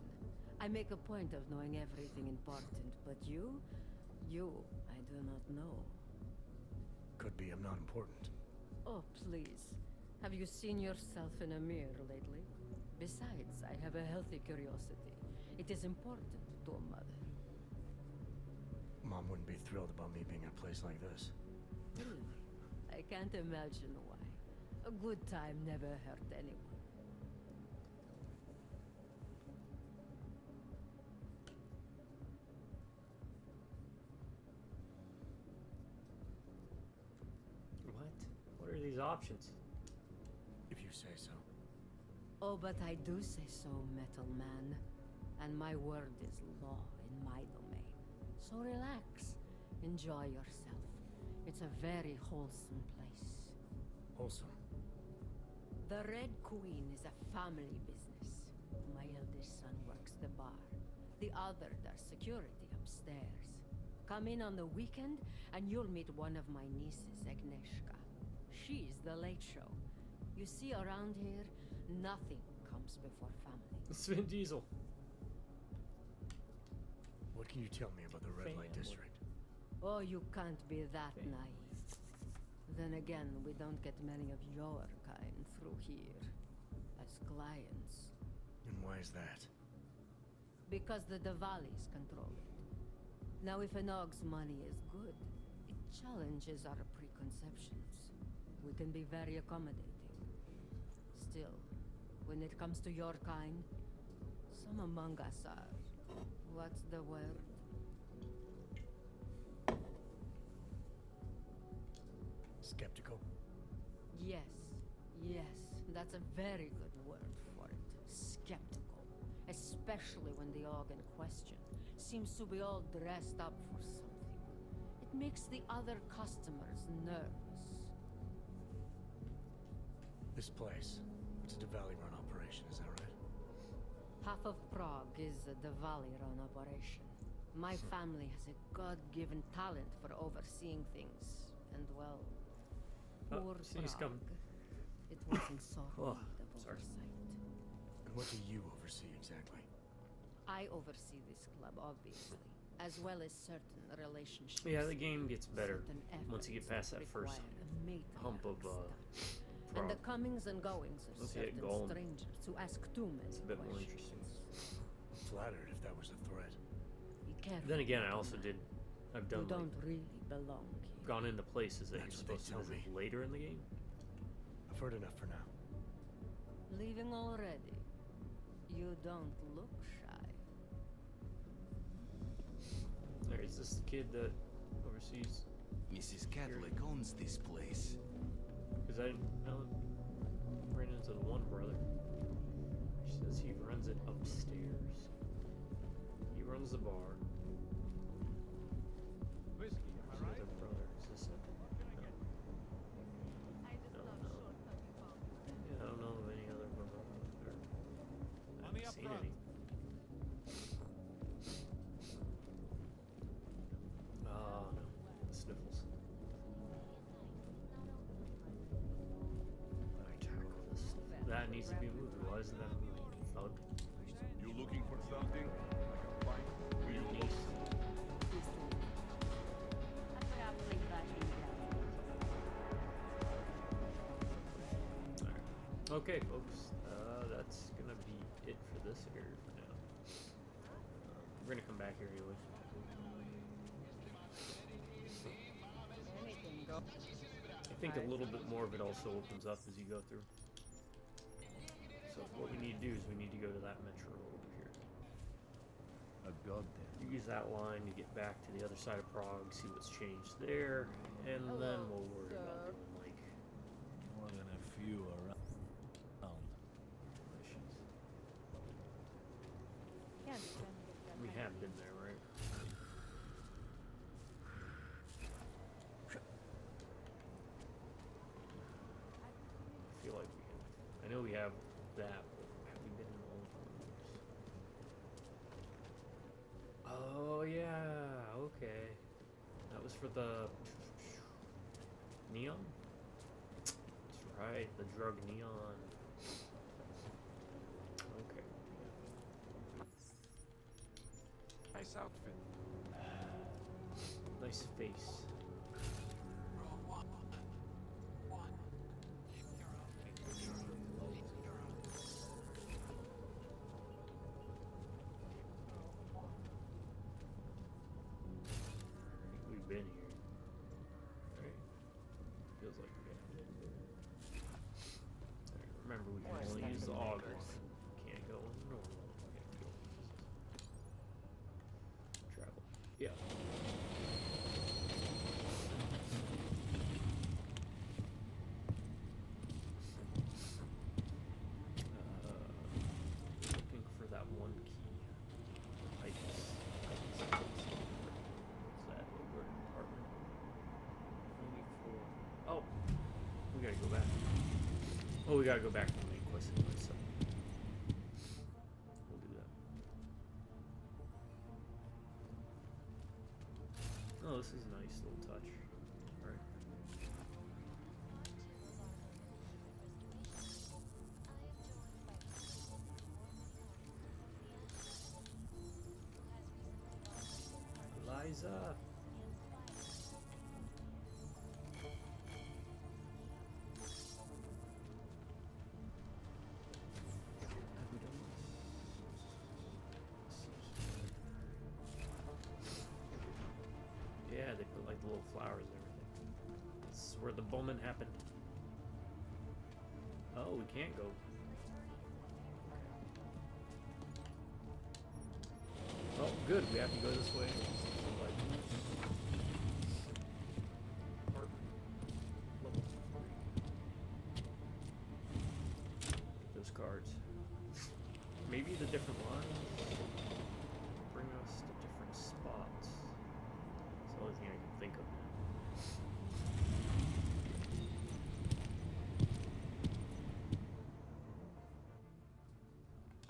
I make a point of knowing everything important, but you, I do not know. Could be I'm not important. Oh, please. Have you seen yourself in a mirror lately? Besides, I have a healthy curiosity. It is important to a mother. Mom wouldn't be thrilled about me being in a place like this. Really? I can't imagine why. A good time never hurt anyone. What are these options? If you say so. Oh, but I do say so, Metal Man. And my word is law in my domain. So relax. Enjoy yourself. It's a very wholesome place. Wholesome? The Red Queen is a family business. My eldest son works the bar. The other does security upstairs. Come in on the weekend, and you'll meet one of my nieces, Agnieszka. She's the late show. You see, around here, nothing comes before family. It's Vin Diesel. What can you tell me about the Red Light District? Oh, you can't be that naive. Then again, we don't get many of your kind through here. As clients. And why is that? Because the Diwalis control it. Now, if an Og's money is good, it challenges our preconceptions. We can be very accommodating. Still, when it comes to your kind, some among us are... What's the word? Skeptical? Yes, that's a very good word for it. Skeptical. Especially when the Og in question seems to be all dressed up for something. It makes the other customers nervous. This place, it's a Diwali-run operation, is that right? Half of Prague is a Diwali-run operation. My family has a god-given talent for overseeing things. And well, poor she's Prague. come. It wasn't so Oh, need of sorry. oversight. And what do you oversee exactly? I oversee this club, obviously, as well as certain relationships. Yeah, the game gets better certain once you get efforts past that first require a matriarch's hump of touch. And Prague. the comings and goings of Once you hit certain Golem, strangers who ask too many it's a bit more questions. interesting. I'm flattered if that was a threat. Be careful. Then again, I also I've You done don't really belong here. gone into places that That's you're what they supposed to tell visit me. later in the game. I've heard enough for now. Leaving already? You don't look shy. There, is this the kid that oversees? Mrs. Catholic owns this place. Because I ran into the one brother. She says he runs it upstairs. He runs the bar. Whiskey, am Who's I the right? other brother? Is this it? Yeah, I don't know of any other brother. I Money haven't up seen front. any. Oh no, the sniffles. Let me tackle this. That needs to be moved. Why isn't that moving? Thug. You looking for something? Fine. Will you East. Okay, folks, that's gonna be it for this area for now. We're gonna come back here anyway. I think a little bit more of it also opens up as you go through. So what we need to do is we need to go to that metro over here. A goddamn. You use that line to get back to the other side of Prague, see what's changed there, and then we'll worry about doing like More than a few around. missions. Yeah, just trying to get that We right. have been there, right? I feel like we have. I know we have that, but have we been in all of them? Oh yeah, okay. That was for the neon. That's right, the drug neon. Nice outfit. Nice face. I think we've been here, right? Feels like we have. Alright, remember, we can only use the auger. Can't go in normal. Travel. Yeah. Looking for that one key. What's that? Over apartment. 94. Oh! We gotta go back. Oh, we gotta go back to the main quest anyway, so. We'll do that. Oh, this is a nice little touch. Alright. Liza! Yeah, they put like the little flowers and everything. This is where the moment happened. Oh, we can't go. Oh, good. We have to go this way. Get those cards. Maybe the different lines bring us to different spots. It's the only thing I can think of now.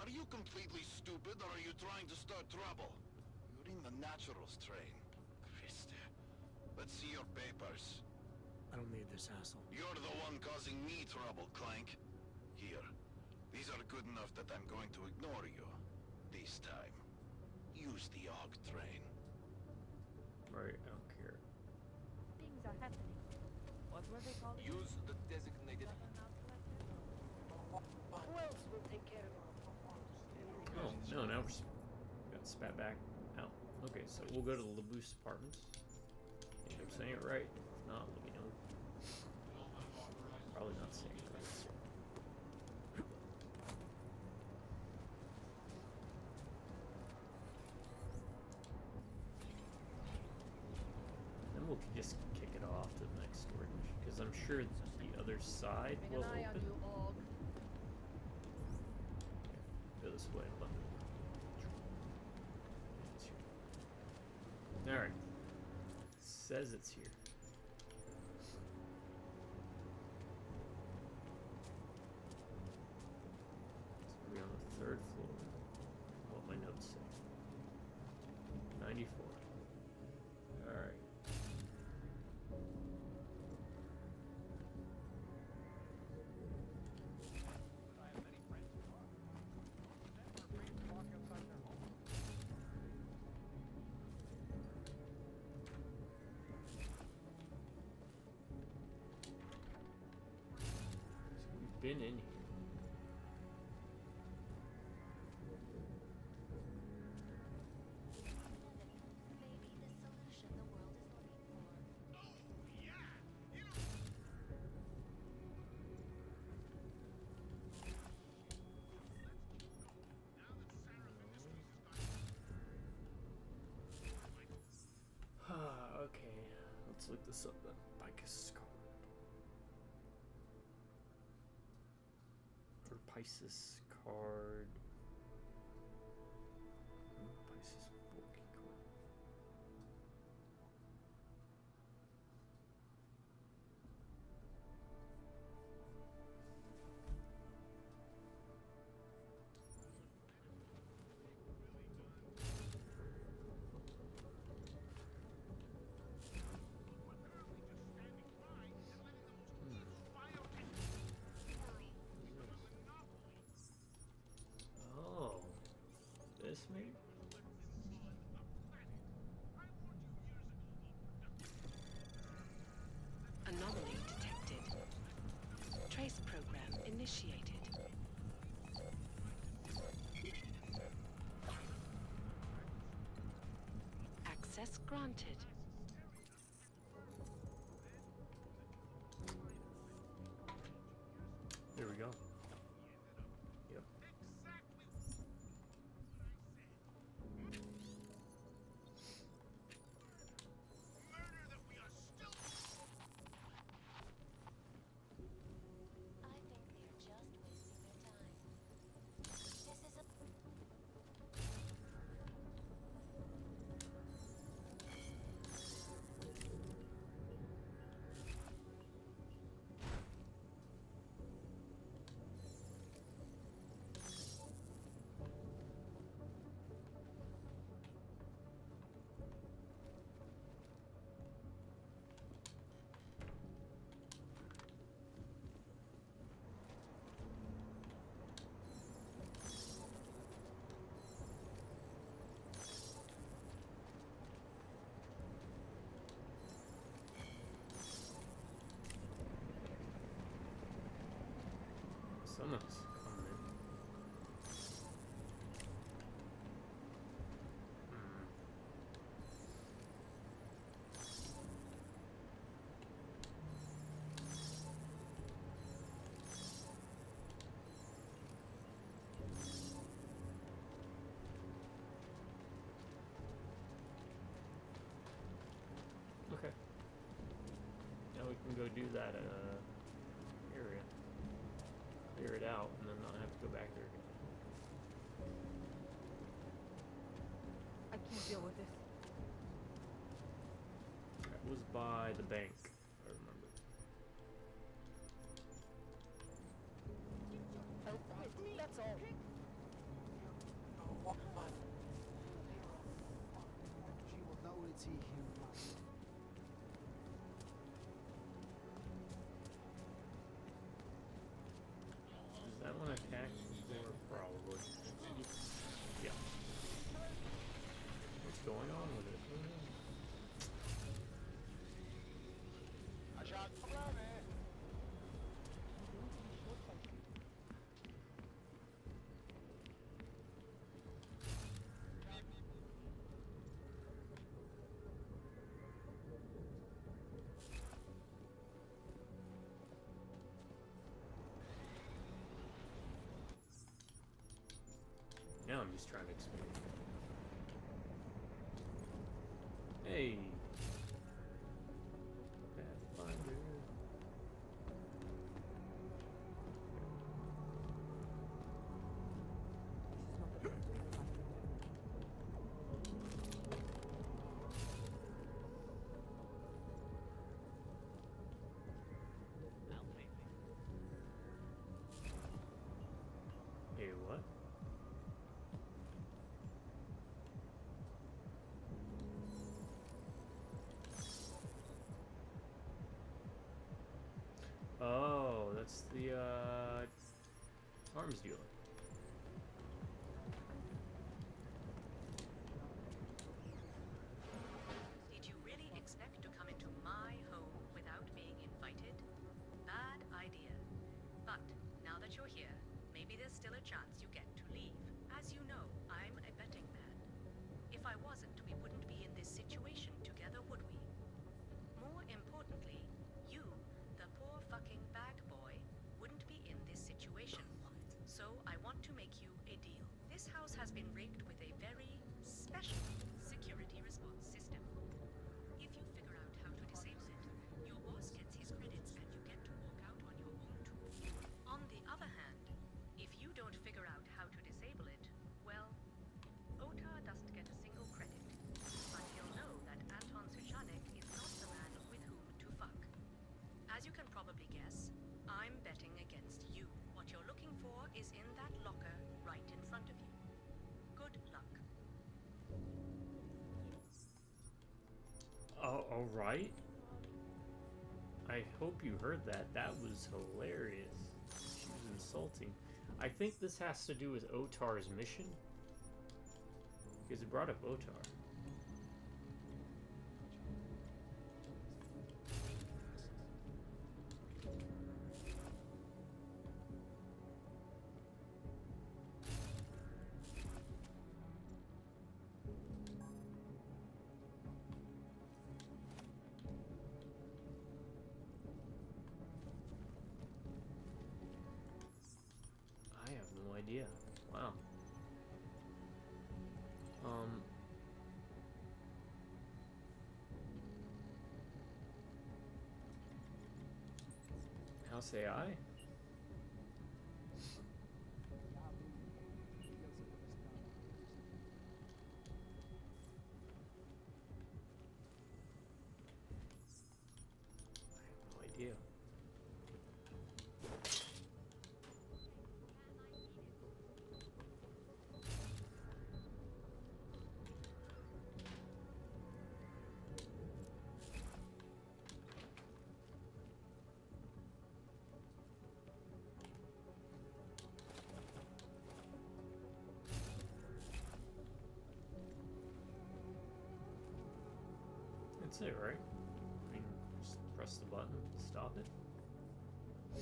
Are you completely stupid, or are you trying to start trouble? You're in the Naturals train. Christ. Let's see your papers. I don't need this hassle. You're the one causing me trouble, Clank. Here. These are good enough that I'm going to ignore you. This time. Use the AUG train. Right, I don't care. Things are happening. What were they called? Use the designated. Who else will take care of it? Oh, no, now we're got spat back out. Okay, so we'll go to the Labousse apartments. I think I'm saying it right. If not, let me know. Probably not saying it right. So. Then we'll just kick it off to the next storage, because I'm sure the other side will open. Go this way. Alright. Says it's here. So we're on the 3rd floor. What my notes say. 94. Alright. I have many friends who are. Most of them are afraid to walk outside their homes. So we've been in here. Maybe the solution the world is looking for. Okay, let's look this up then. Picus card. Or Pisces card. Pisces bulky card. Oh, this maybe? Access granted. There we go. Yep. I think they're just wasting their time. This is a... Someone's coming in. Okay. Now we can go do that area. Clear it out and then not have to go back there again. I can't deal with this. That was by the bank, I remember. That's all. She will now see him last. Does that one attack or probably? Yeah. What's going on with it? Now I'm just trying to explain. Hey! Pathfinder. Hey, what? Oh, that's the arms dealer. Did you really expect to come into my home without being invited? Bad idea. But now that you're here, maybe there's still a chance you get to leave. As you know, I'm a betting man. If I wasn't, we wouldn't be in this situation together, would we? More importantly, you, the poor fucking bag boy, wouldn't be in this situation. So I want to make you a deal. This house has been rigged with a very special security response system. If you figure out how to disable it, your boss gets his credits and you get to walk out on your own too. On the other hand, if you don't figure out how to disable it, well, Otar doesn't get a single credit. But he'll know that Anton Suchanek is not the man with whom to fuck. As you can probably guess, I'm betting against you. What you're looking for is in that locker right in front of you. Good luck. Oh, all right. I hope you heard that. That was hilarious. She was insulting. I think this has to do with Otar's mission. Because it brought up Otar. Plus AI? No idea. That's it, right? I mean, just press the button, stop it. I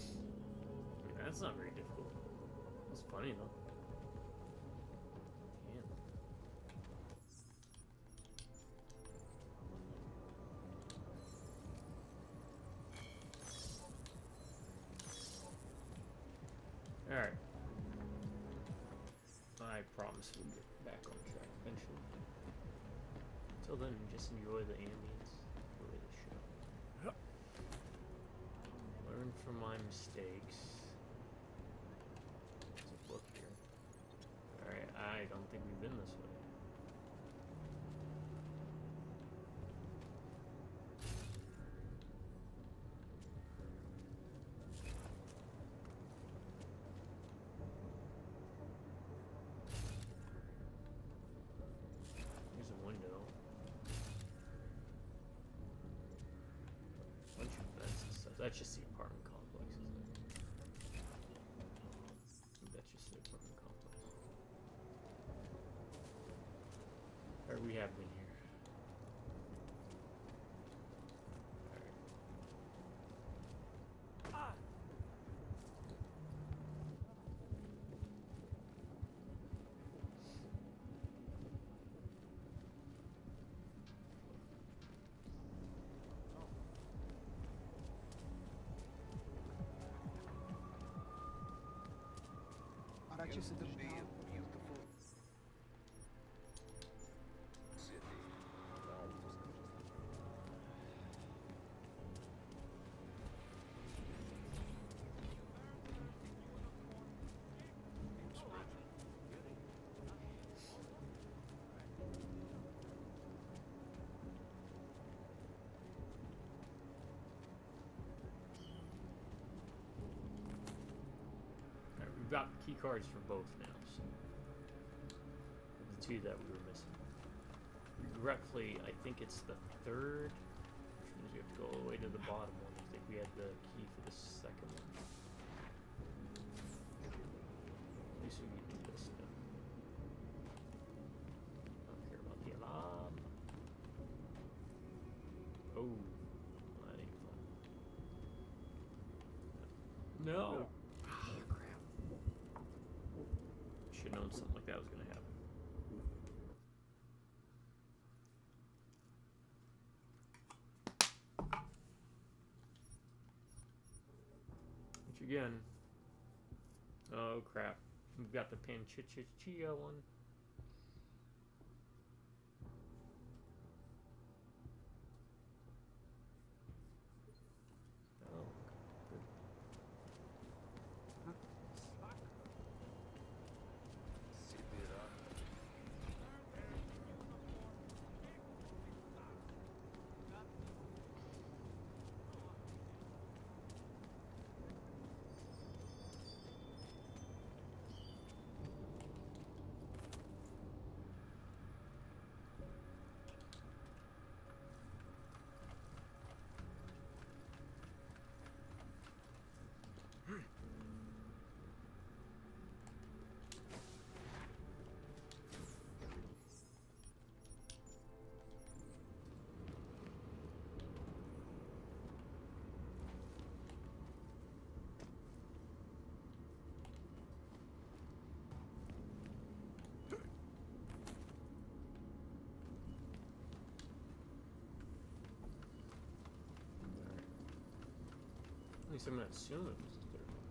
mean, that's not very difficult. It's funny though. Damn. Alright. I promise we'll get back on track eventually. Until then, just enjoy the ambience, enjoy the show. Learn from my mistakes. There's a book here. Alright, I don't think we've been this way. There's a window. Bunch of vents and stuff. That's just the apartment complex, isn't it? That's just the apartment complex. Or we have been here. Alright. Used to be a beautiful city. Alright, we've got key cards for both now, so the two that we were missing. Regretfully, I think it's the third, which means we have to go all the way to the bottom one. I think we had the key for the second one. At least we can do this now. I don't care about the alarm. Oh, that ain't fun. No. Oh, crap. Should have known something like that was gonna happen. Which again, oh crap, we've got the Panchichichia one. Oh, good. At least I'm gonna assume it was the third one.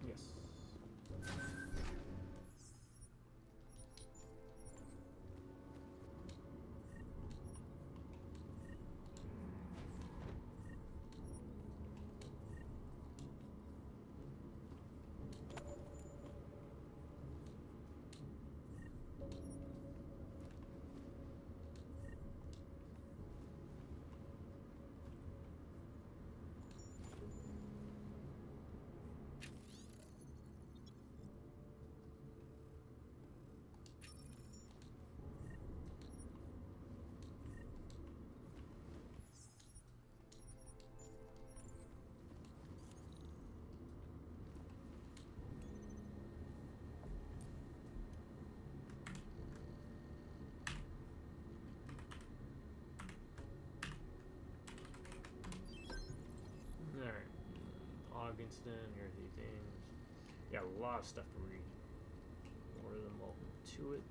Yes. incident. Here are the things. Yeah, a lot of stuff to read. More than welcome to it.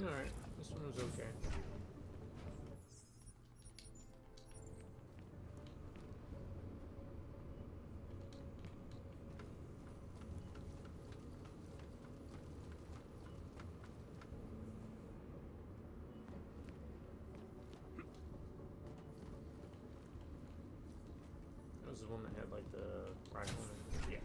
Alright, this one was okay. That was the one that had like the rifle in it. Yeah.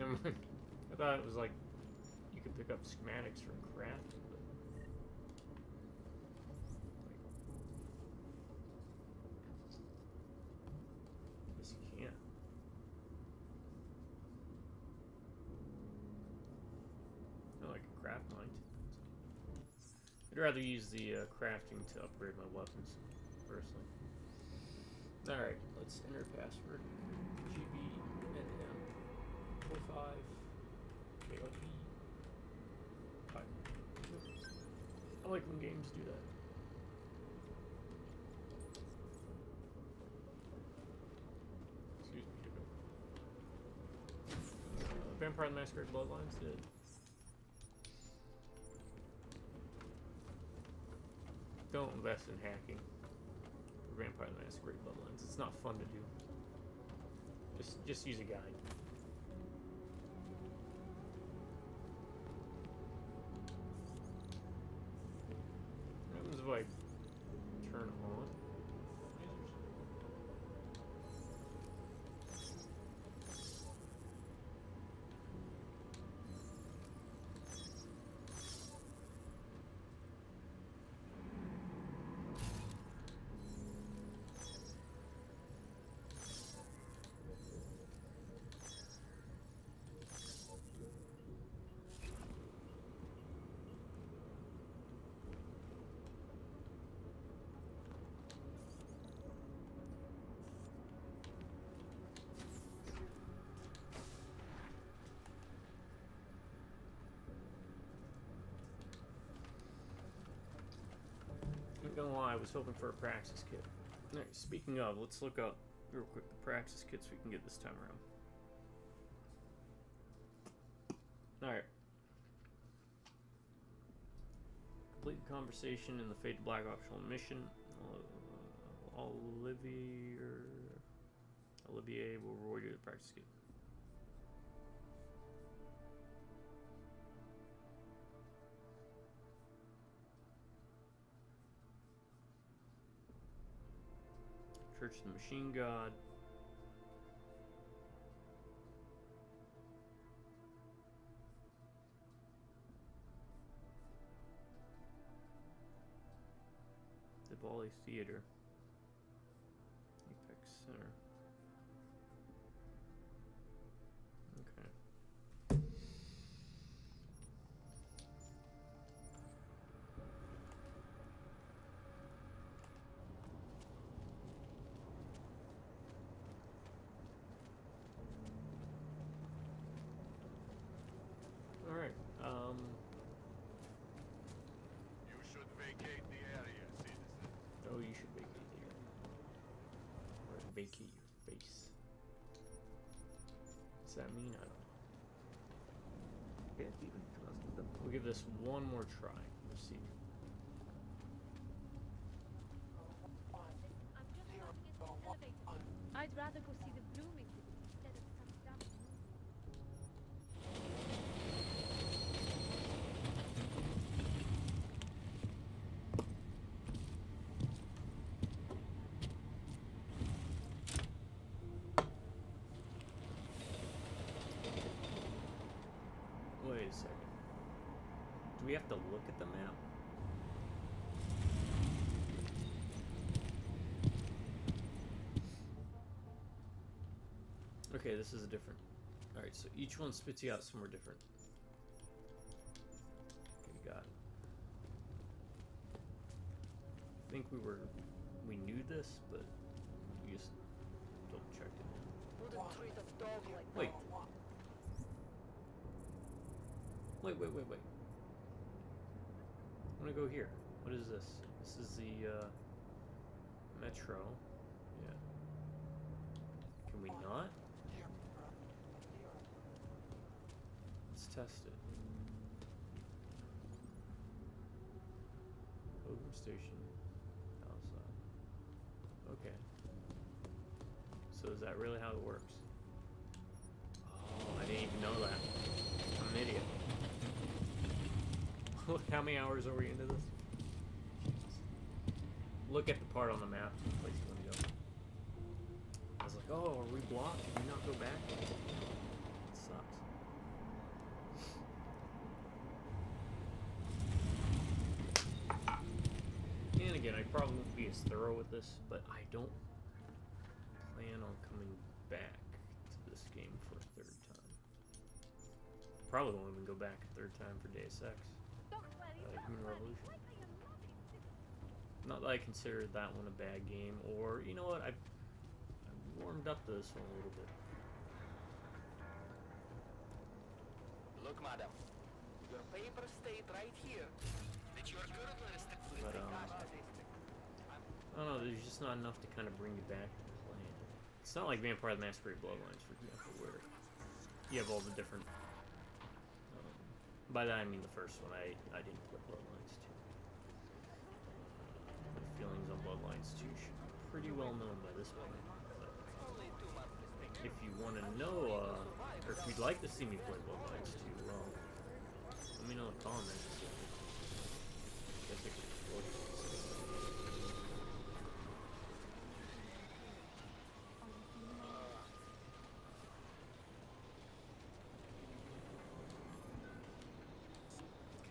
I thought it was like you could pick up schematics for crafting, but I guess you can't. I like a craft mine. I'd rather use the crafting to upgrade my weapons, personally. Alright, let's enter password. GBNM45 KLP 5. I like when games do that. Excuse me, Vampire the Masquerade Bloodlines did. Don't invest in hacking for Vampire the Masquerade Bloodlines. It's not fun to do. Just use a guide. What happens if I turn on lasers? gonna lie, I was hoping for a Praxis kit. Alright, speaking of, let's look up real quick the Praxis kits we can get this time around. Alright. Complete the conversation in the Fade to Black optional mission. Olivier will reward you with the Praxis kit. Church of the Machine God. The Bali Theater. Apex Center. Okay. Alright, You should vacate the area, citizen. oh, you should vacate the area. Or vacate your face. What's that mean? I don't know. Can't even trust them. We'll give this one more try. Let's see. I'm just about to get to the elevator. I'd rather go see the Bloomington instead of some dumb. Wait a second. Do we have to look at the map? Okay, this is a different. Alright, so each one spits you out somewhere different. Okay, got it. I think we knew this, but we just double checked it. Wait. Wait. I'm gonna go here. What is this? This is the metro. Yeah. Can we not? Let's test it. Pilgrim Station. Outside. Okay. So is that really how it works? Oh, I didn't even know that. I'm an idiot. How many hours are we into this? Look at the part on the map. Place you want to go. I was like, oh, are we blocked? Can we not go back? It sucks. And again, I probably won't be as thorough with this, but I don't plan on coming back to this game for a third time. Probably won't even go back a third time for Deus Ex. Human Revolution. Not that I consider that one a bad game, or you know what, I've warmed up to this one a little bit. Look, madam, your papers state right here that you are currently restricted. But I don't know, there's just not enough to kind of bring you back to playing. It's not like Vampire the Masquerade Bloodlines, for example, where you have all the different. By that I mean the first one. I didn't play Bloodlines 2. My feelings on Bloodlines 2 should be pretty well known by this point. But if you want to know, or if you'd like to see me play Bloodlines 2, well, let me know in the comments. I guess I could explore it.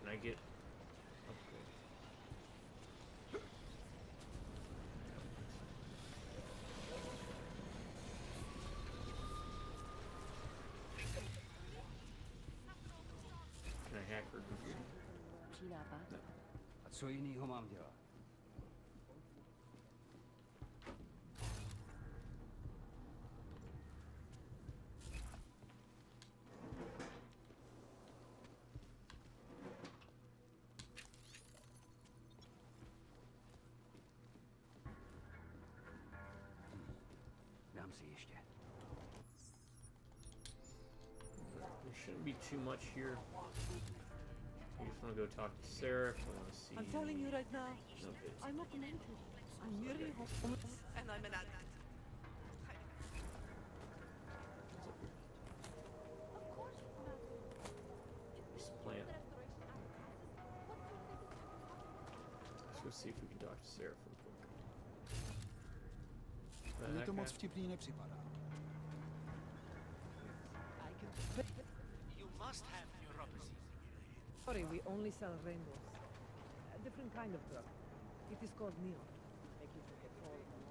Can I get upgrade? Can I hack her computer? No. 조인이 험함되어. Dám si ještě. There shouldn't be too much here. We just want to go talk to Sarah. I want to see. I'm telling you right now, Okay. I'm not mental. I'm merely homeless, and I'm an addict. This plant. Let's go see if we can talk to Sarah for a quick. Mně to moc vtipný nepřipadá. You must have neuropathy. Sorry, we only sell rainbows. A different kind of drug. It is called neon. Make you forget all of them.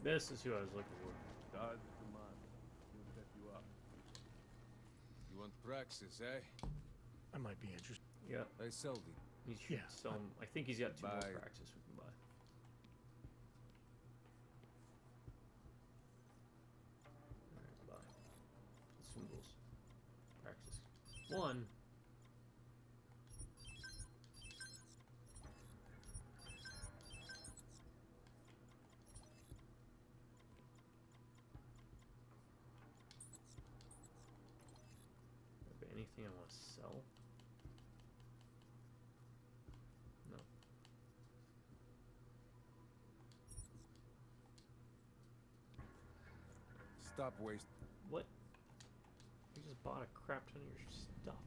This is who I was looking for. Dodge the man. He'll set you up. You want Praxis, eh? I might be interested. Yeah. I sell these. He should sell 'em. I think he's got two more Buy. Praxis we can buy. Alright, buy. Consumables. Praxis. One. Okay, anything I want to sell? No. Stop wasting. What? You just bought a crap ton of your stuff.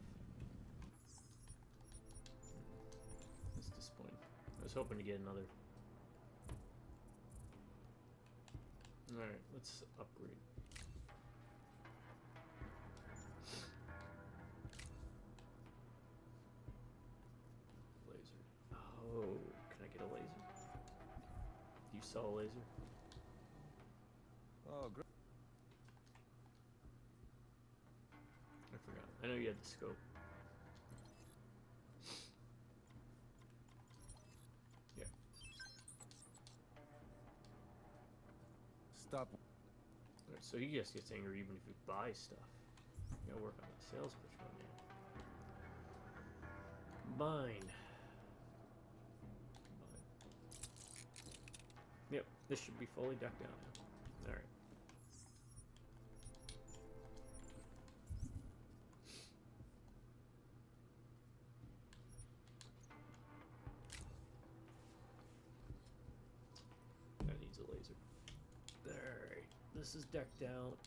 That's disappointing. I was hoping to get another. Alright, let's upgrade. Laser. Oh, can I get a laser? Do you sell a laser? Oh, great. I forgot. I know you had the scope. Yeah. Stop. Alright, so he just gets angry even if you buy stuff. You gotta work on that sales pitch, my man. Combine. Yep, this should be fully decked out now. Alright. That needs a laser. Alright, this is decked out.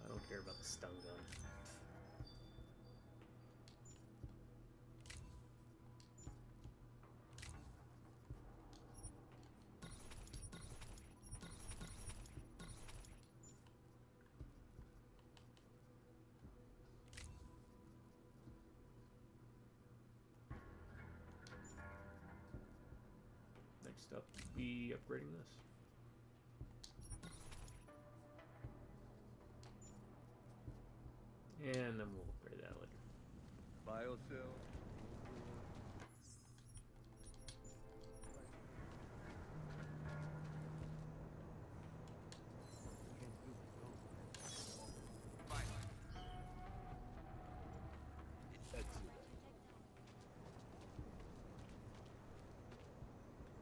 I don't care about the stun gun. Next up, be upgrading this. And then we'll upgrade that later. Biocell.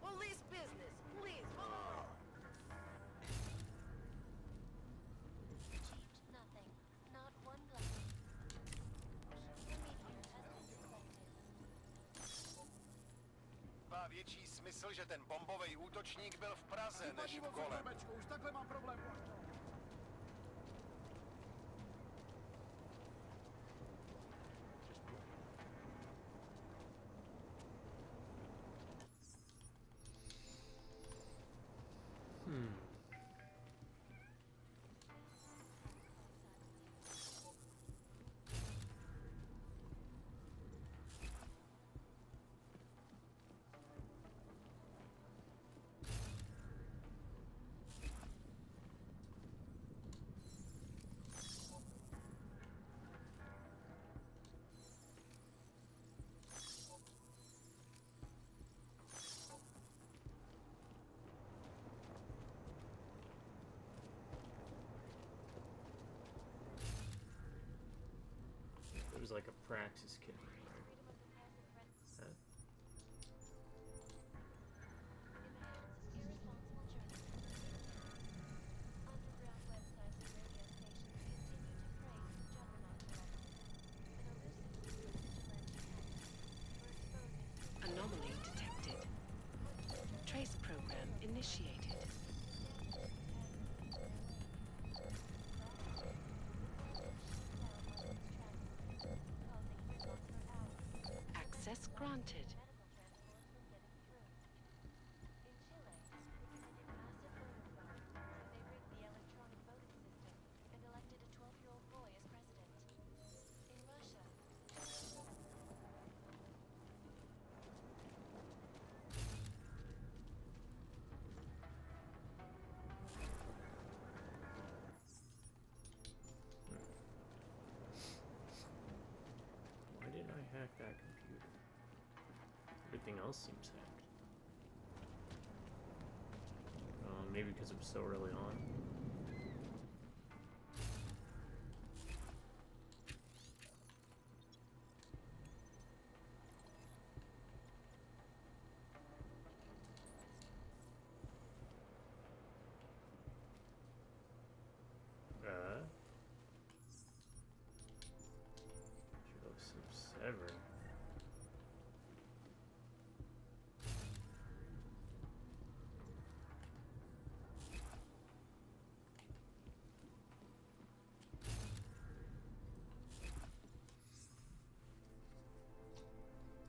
Police business, please, more! Nothing. Not one blood. The meteor has been detected. Má větší smysl, že ten bombový útočník byl v Praze než v Kole. Už takhle mám problém. was like a praxis kit. Huh? Anomaly detected. Trace program initiated. Access granted. Why did I hack that computer? Everything else seems hacked. Maybe because it was so early on. Ever.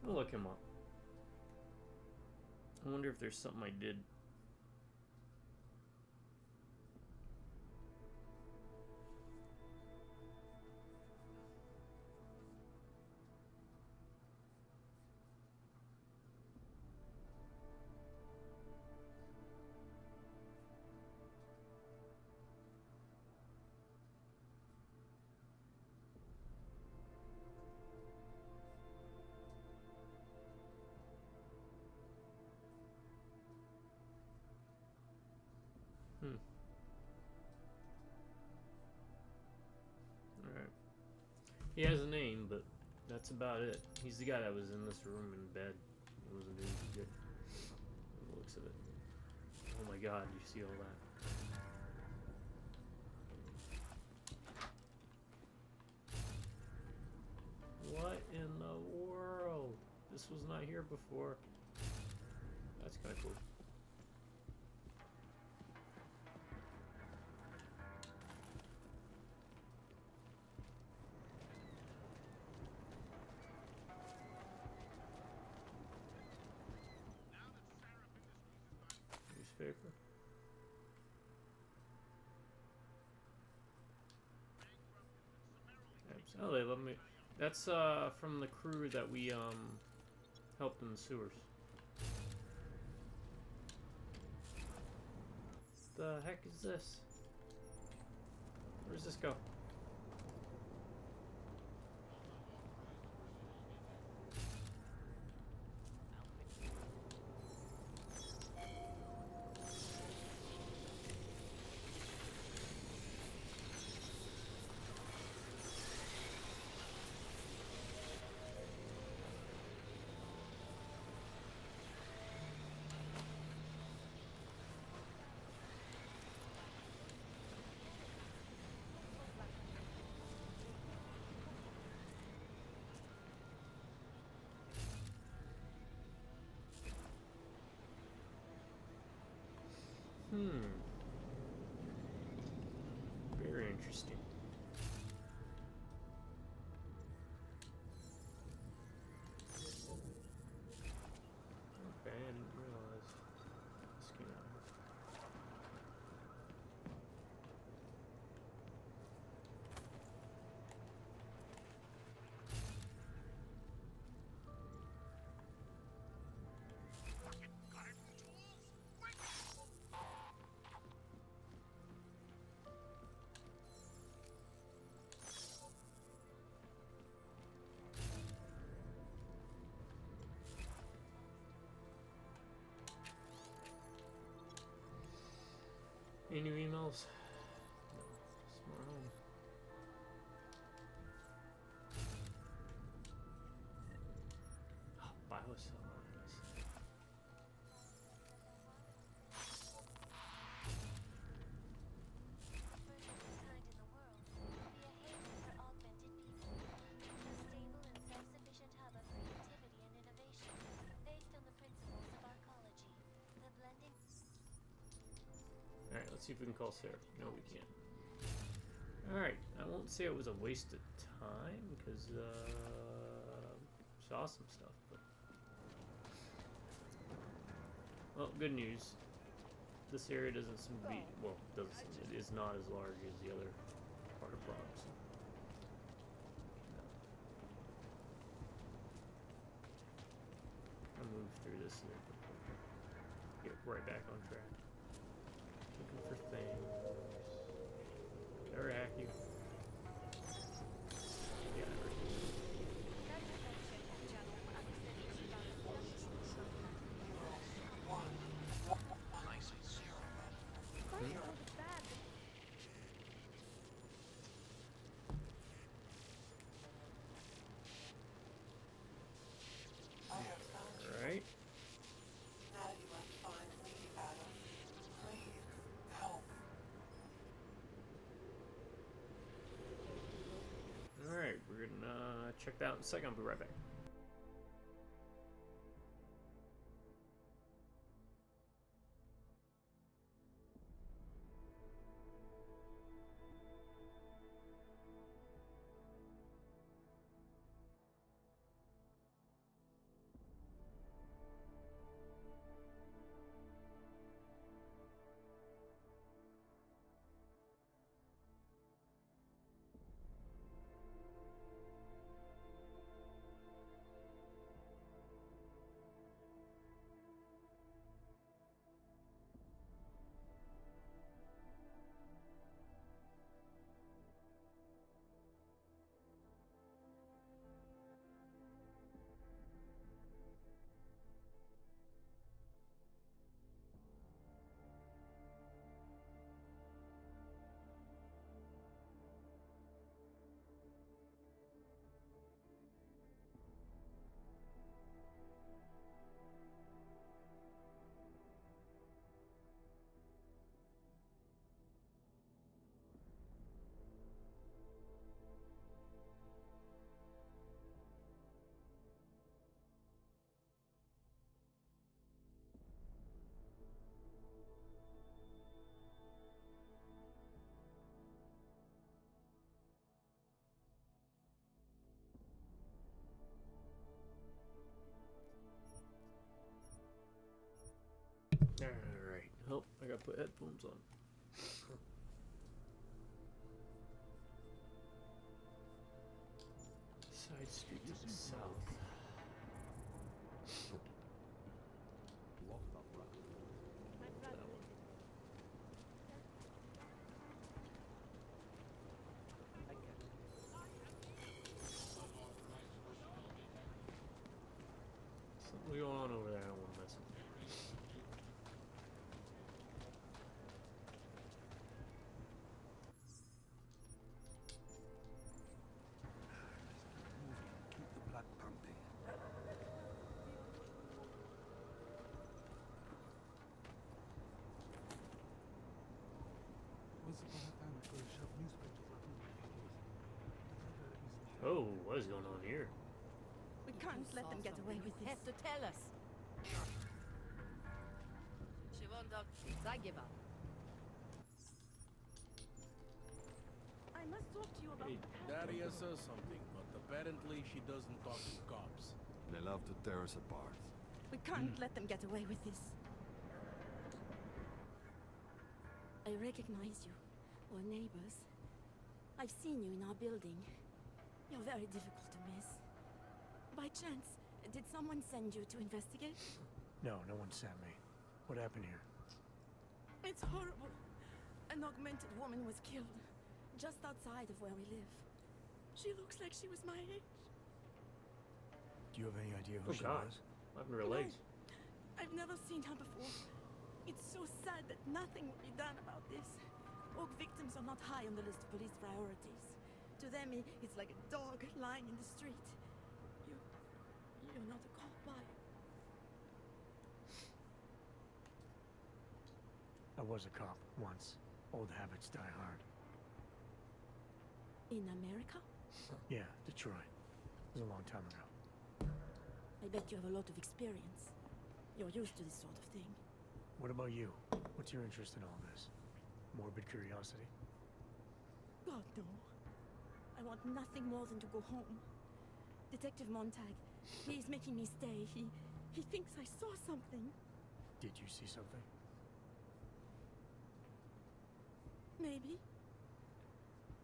I'll look him up. I wonder if there's something I did. Alright. He has a name, but that's about it. He's the guy that was in this room in bed. He wasn't doing too good. From the looks of it. Oh my god, you see all that? What in the world? This was not here before. That's kind of cool. Newspaper. Oh, they love me. That's from the crew that we helped in the sewers. The heck is this? Where does this go? Very interesting. Okay, I didn't realize this came out here. Any new emails? No. Smart home. Alright, let's see if we can call Sarah. No, we can't. Alright, I won't say it was a waste of time, because, saw some stuff, but... Well, good news. This area doesn't seem to be, well, it is not as large as the other part of Prague, so... I'll move through this and then get right back on track. Looking for things. Never hack you. Yeah, Alright. Alright, we're gonna check that out in a second. I'll be right back. Alright. Oh, I gotta put headphones on. Side street to the south. That one. Something going on over there. I don't want to mess with. Keep the blood pumping. Once upon a time, I could have shoved newspapers up in my ears. Oh, what is going on here? We can't let them get away with this. Have to tell us. She won't talk. I give up. I must talk to you about Hey, Daria says something, but apparently she doesn't talk to cops. They love to tear us apart. We can't let them get away with this. I recognize you. We're neighbors. I've seen you in our building. You're very difficult to miss. By chance, did someone send you to investigate? No, no one sent me. What happened here? It's horrible. An augmented woman was killed, just outside of where we live. She looks like she was my age. Do you have any idea who she God. was? What happened to her legs? I've never seen her before. It's so sad that nothing will be done about this. Orc victims are not high on the list of police priorities. To them, it's like a dog lying in the street. You're not a cop, are you? I was a cop once. Old habits die hard. In America? Yeah, Detroit. It was a long time ago. I bet you have a lot of experience. You're used to this sort of thing. What about you? What's your interest in all this? Morbid curiosity? God, no. I want nothing more than to go home. Detective Montag, he is making me stay. He thinks I saw something. Did you see something? Maybe.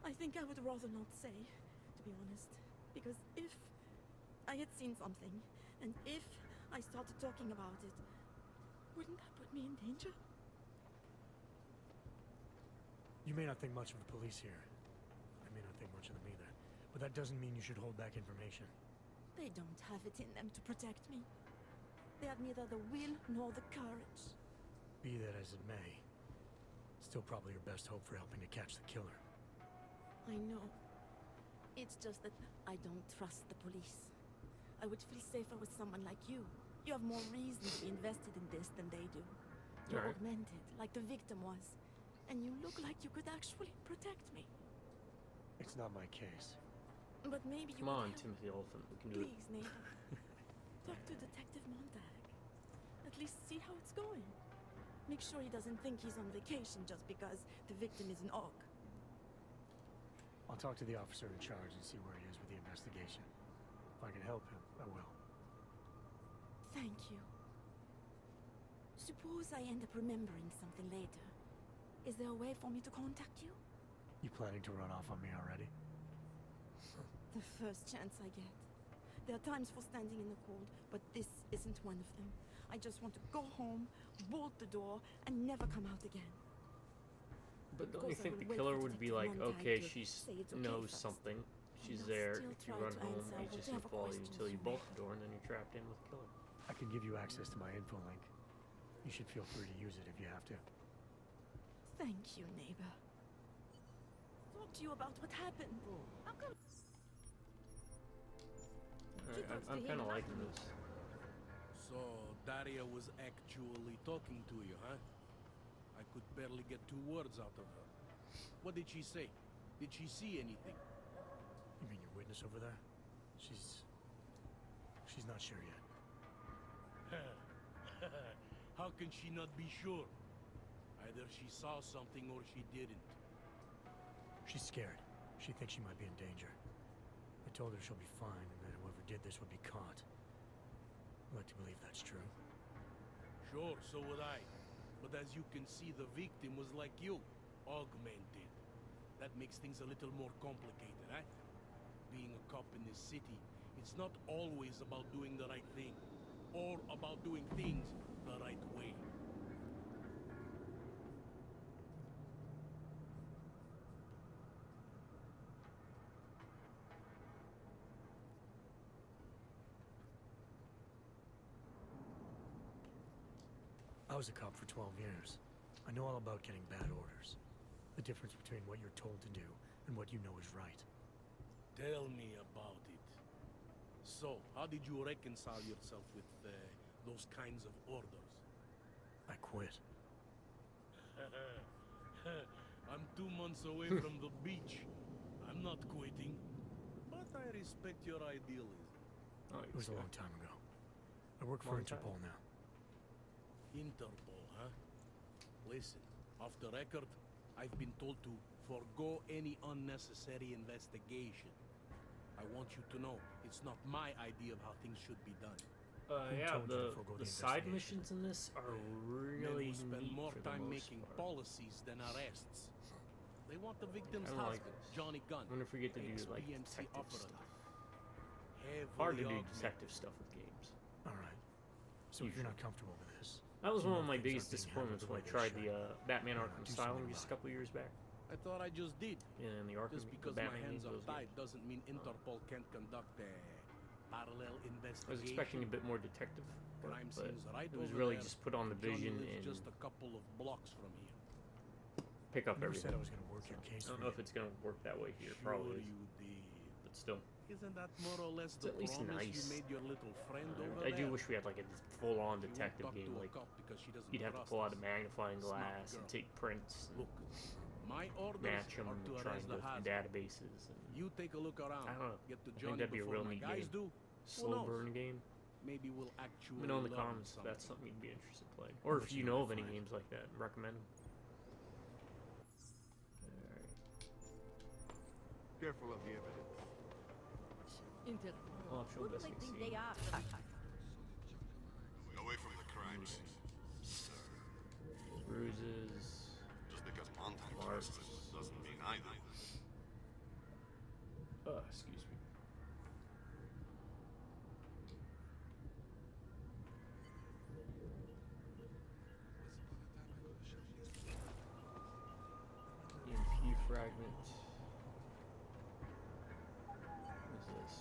I think I would rather not say, to be honest. Because if I had seen something, and if I started talking about it, wouldn't that put me in danger? You may not think much of the police here. I may not think much of them either. But that doesn't mean you should hold back information. They don't have it in them to protect me. They have neither the will nor the courage. Be that as it may, still probably your best hope for helping to catch the killer. I know. It's just that I don't trust the police. I would feel safer with someone like you. You have more reason to be invested in this than they do. You're augmented, like the victim was. And you look like you could actually protect me. It's not my case. But maybe you Come on, could help. Timothy Elephant. We can do it. Please, neighbor. Talk to Detective Montag. At least see how it's going. Make sure he doesn't think he's on vacation just because the victim is an orc. I'll talk to the officer in charge and see where he is with the investigation. If I can help him, I will. Thank you. Suppose I end up remembering something later. Is there a way for me to contact you? You planning to run off on me already? The first chance I get. There are times for standing in the cold, but this isn't one of them. I just want to go home, bolt the door, and never come out again. But don't you Of course, I think will the wait killer for would be Detective like, Montag okay, to she say it's okay knows first. something. She's And I'll there. still If you try run to home, answer he's just whatever gonna follow you questions until you you may bolt the door, and then you're trapped in with the killer. I can give you access to my info link. You should feel free to use it if you have to. Thank you, neighbor. Talk to you about what happened. How come? Alright, I'm kind of liking this. So, Daria was actually talking to you, huh? I could barely get 2 words out of her. What did she say? Did she see anything? You mean your witness over there? She's not sure yet. How can she not be sure? Either she saw something or she didn't. She's scared. She thinks she might be in danger. I told her she'll be fine and that whoever did this would be caught. I'd like to believe that's true. Sure, so would I. But as you can see, the victim was like you, augmented. That makes things a little more complicated, eh? Being a cop in this city, it's not always about doing the right thing, or about doing things the right way. I was a cop for 12 years. I know all about getting bad orders. The difference between what you're told to do and what you know is right. Tell me about it. So, how did you reconcile yourself with those kinds of orders? I quit. I'm 2 months away from the beach. I'm not quitting. But I respect your idealism. It was a long time ago. I work for Interpol now. Interpol, huh? Listen, off the record, I've been told to forgo any unnecessary investigation. I want you to know, it's not my idea of how things should be done. Yeah, the side missions in this are really Men who spend neat more for the time most making part. policies than arrests. They want the victim's I don't like husband, this. Johnny Gunn. I wonder if we get to do like ex-BMC detective operative. stuff. Heavily Hard to do augmented. detective stuff with games. Alright. So if you're not comfortable with this... That was you one know of my things biggest aren't being handled disappointments the when I way they tried should. the Batman Yeah, Arkham do Asylum something just a about couple years back. I thought I just did. Yeah, and the Arkham, Just because the my Batman hands games, are those tied games. doesn't mean Interpol can't conduct a parallel I investigation. was expecting a bit more detective work, Crime but scenes right it was over really there. just put on the Johnny vision lives and just a couple of blocks from here. pick up You everything. said I was going to work your case I don't for know you. if it's going to work that way here. Sure Probably is. you did. But still. Isn't that more or less It's the at least promise nice. you made your little friend over I do there? wish we had like a full-on She won't detective talk game. to a Like cop because she doesn't you'd have to trust pull out us. a magnifying Smart glass and girl. take prints and Look, my orders match them are and to try arrest and the go through husband. databases. And You take a look around. I don't know. Get to I think Johnny that'd be a before real my neat guys game. do. Who Slow knows? burn game. Maybe we'll Let actually me know in the learn comments if something. that's something you'd be interested in playing, or if you know of any games like that, recommend them. careful of the evidence. Optional Who do they basic think scene. they are? Away from the crime scene, sir. Bruises. Just because Montag Marks. trusts it doesn't mean I do. Excuse me. EMP fragment. What's this?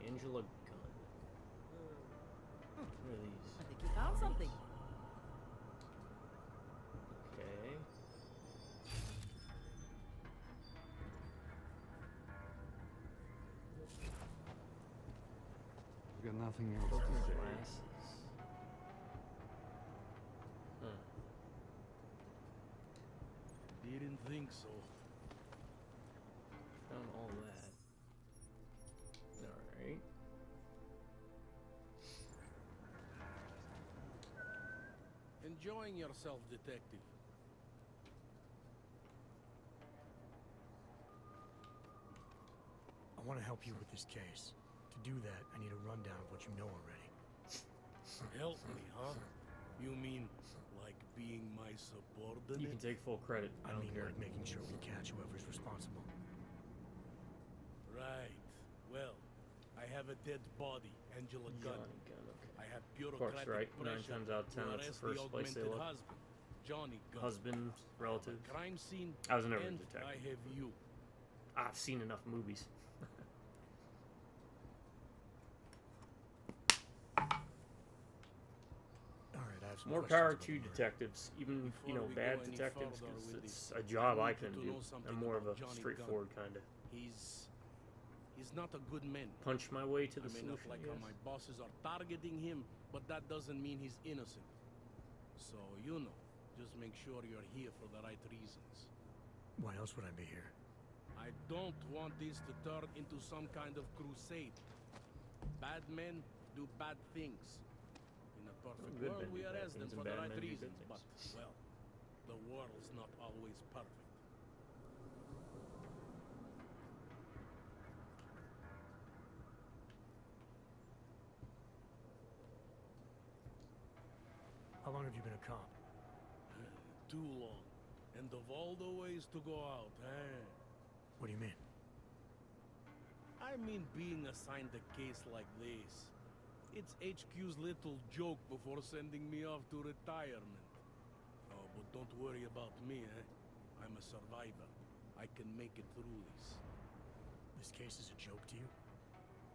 Angela gun. What are these? I think you found something. Okay. We've got nothing else Broken to say. glasses. Huh. Didn't think so. Found all that. Alright. Enjoying yourself, detective. I want to help you with this case. To do that, I need a rundown of what you know already. Help me, huh? You mean like being my subordinate? You can take full credit. I don't mean, care. like making sure we catch whoever's responsible. Right. Well, I have a dead body, Angela Gunn. Johnny Gunn, okay. I have Of course, bureaucratic right? 9 pressure times out of 10, to that's the arrest first place they augmented look. husband, Johnny Gunn. Husband, relatives. Crime scene. I was never a and detective. I have you. I've seen enough movies. Alright, I have some More questions power about to the murder. detectives, even Before you know we bad go any detectives, further because with it's this, a job I I need you couldn't to do. know something I'm more of a about Johnny straightforward kind of He's not a good man. punch my way to the I may not solution. like I how guess. my bosses are targeting him, but that doesn't mean he's innocent. So, you know, just make sure you're here for the right reasons. Why else would I be here? I don't want this to turn into some kind of crusade. Bad men do bad things. In a perfect Good world, men we do bad arrest them things for and the bad right men do good reasons, but, things. well, the world's not always perfect. How long have you been a cop? Too long. And of all the ways to go out, eh? What do you mean? I mean being assigned a case like this. It's HQ's little joke before sending me off to retirement. Oh, but don't worry about me, eh? I'm a survivor. I can make it through this. This case is a joke to you?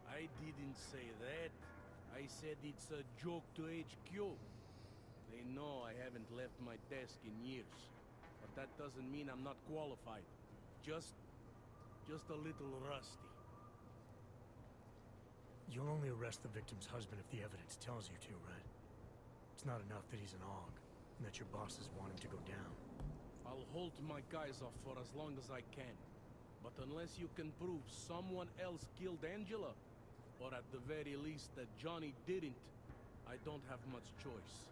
I didn't say that. I said it's a joke to HQ. They know I haven't left my desk in years. But that doesn't mean I'm not qualified. Just a little rusty. You'll only arrest the victim's husband if the evidence tells you to, right? It's not enough that he's an AUG, and that your bosses want him to go down. I'll hold my guys off for as long as I can. But unless you can prove someone else killed Angela, or at the very least that Johnny didn't, I don't have much choice.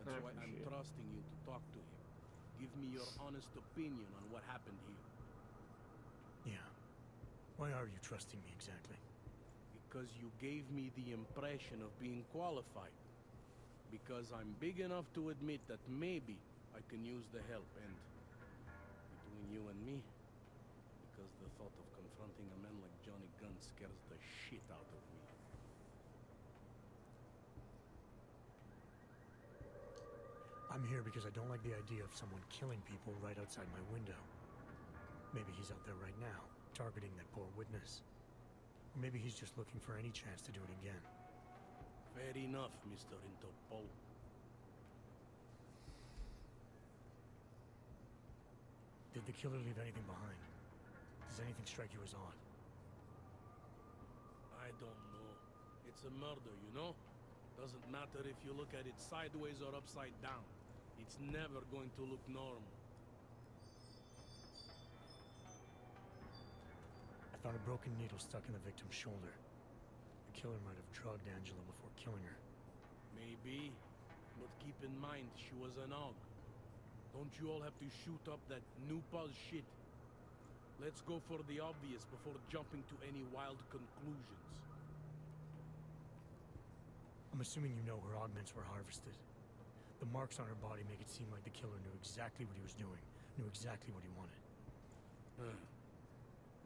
That's why I'm trusting you to talk to him. Give me your honest opinion on what happened here. Yeah. Why are you trusting me exactly? Because you gave me the impression of being qualified. Because I'm big enough to admit that maybe I can use the help, and between you and me, because the thought of confronting a man like Johnny Gunn scares the shit out of me. I'm here because I don't like the idea of someone killing people right outside my window. Maybe he's out there right now, targeting that poor witness. Or maybe he's just looking for any chance to do it again. Fair enough, Mr. Interpol. Did the killer leave anything behind? Does anything strike you as odd? I don't know. It's a murder, you know? Doesn't matter if you look at it sideways or upside down. It's never going to look normal. I found a broken needle stuck in the victim's shoulder. The killer might have drugged Angela before killing her. Maybe, but keep in mind she was an AUG. Don't you all have to shoot up that new pause shit? Let's go for the obvious before jumping to any wild conclusions. I'm assuming you know her augments were harvested. The marks on her body make it seem like the killer knew exactly what he was doing, knew exactly what he wanted.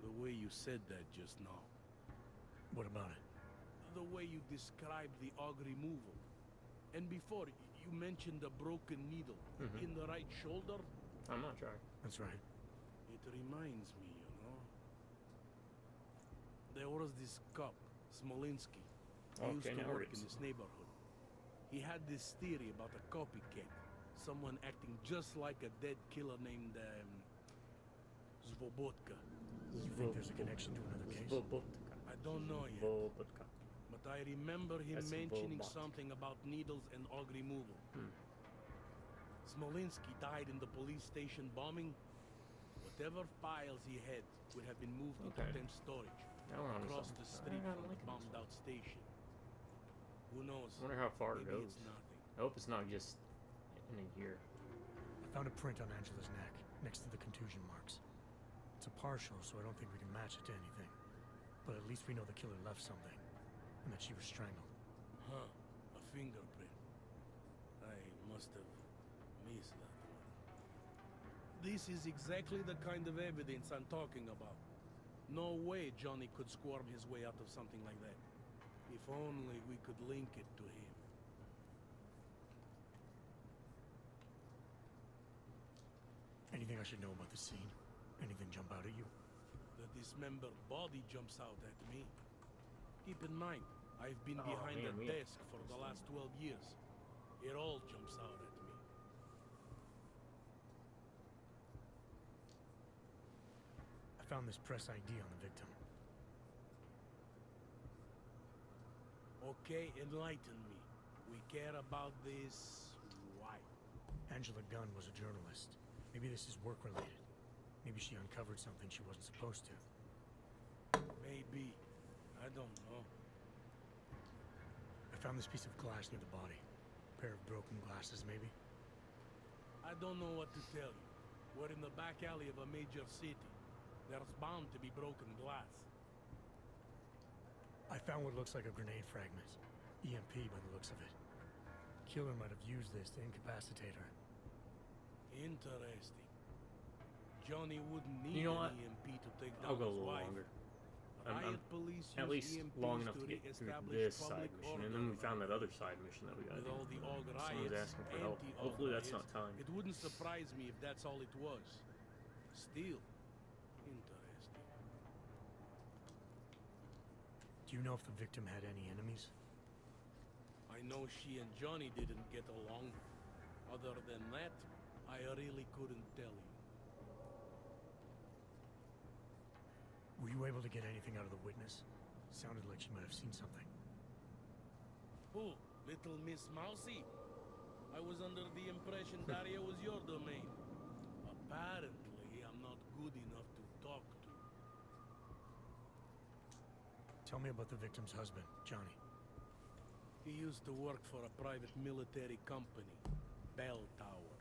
The way you said that just now. What about it? The way you described the aug removal. And before, you mentioned a broken needle in the right shoulder. I'm not sure. That's right. It reminds me, you know. There was this cop, Smolinski. He used to work in this neighborhood. He had this theory about a copycat. Someone acting just like a dead killer named Svobotka. You think there's a connection to another case? I don't know yet. But I remember him mentioning something about needles and aug removal. Smolinski died in the police station bombing. Whatever files he had would have been moved into temp storage across the street from the bombed-out station. Who knows? I wonder how far it Maybe goes. it's nothing. I hope it's not just in a year. I found a print on Angela's neck, next to the contusion marks. It's a partial, so I don't think we can match it to anything. But at least we know the killer left something, and that she was strangled. Huh. A fingerprint. I must have missed that one. This is exactly the kind of evidence I'm talking about. No way Johnny could squirm his way out of something like that. If only we could link it to him. Anything I should know about the scene? Anything jump out at you? The dismembered body jumps out at me. Keep in mind, I've been behind a desk for the last 12 years. It all jumps out at me. I found this press ID on the victim. Okay, enlighten me. We care about this. Why? Angela Gunn was a journalist. Maybe this is work-related. Maybe she uncovered something she wasn't supposed to. Maybe. I don't know. I found this piece of glass near the body. A pair of broken glasses, maybe? I don't know what to tell you. We're in the back alley of a major city. There's bound to be broken glass. I found what looks like a grenade fragment. EMP by the looks of it. Killer might have used this to incapacitate her. Interesting. Johnny wouldn't need You know what? an EMP to take I'll down go a his little wife. longer. Riot police At use least EMPs long enough to get through re-establish this side public mission, and order then we found that other side mission that we got to With do. all the AUG Someone's riots, asking for help. anti-AUG Hopefully that's riots, not time. It wouldn't surprise me if that's all it was. Still, interesting. Do you know if the victim had any enemies? I know she and Johnny didn't get along. Other than that, I really couldn't tell you. Were you able to get anything out of the witness? Sounded like she might have seen something. Who? Little Miss Mousy? I was under the impression Daria was your domain. Apparently, I'm not good enough to talk to. Tell me about the victim's husband, Johnny. He used to work for a private military company, Bell Tower.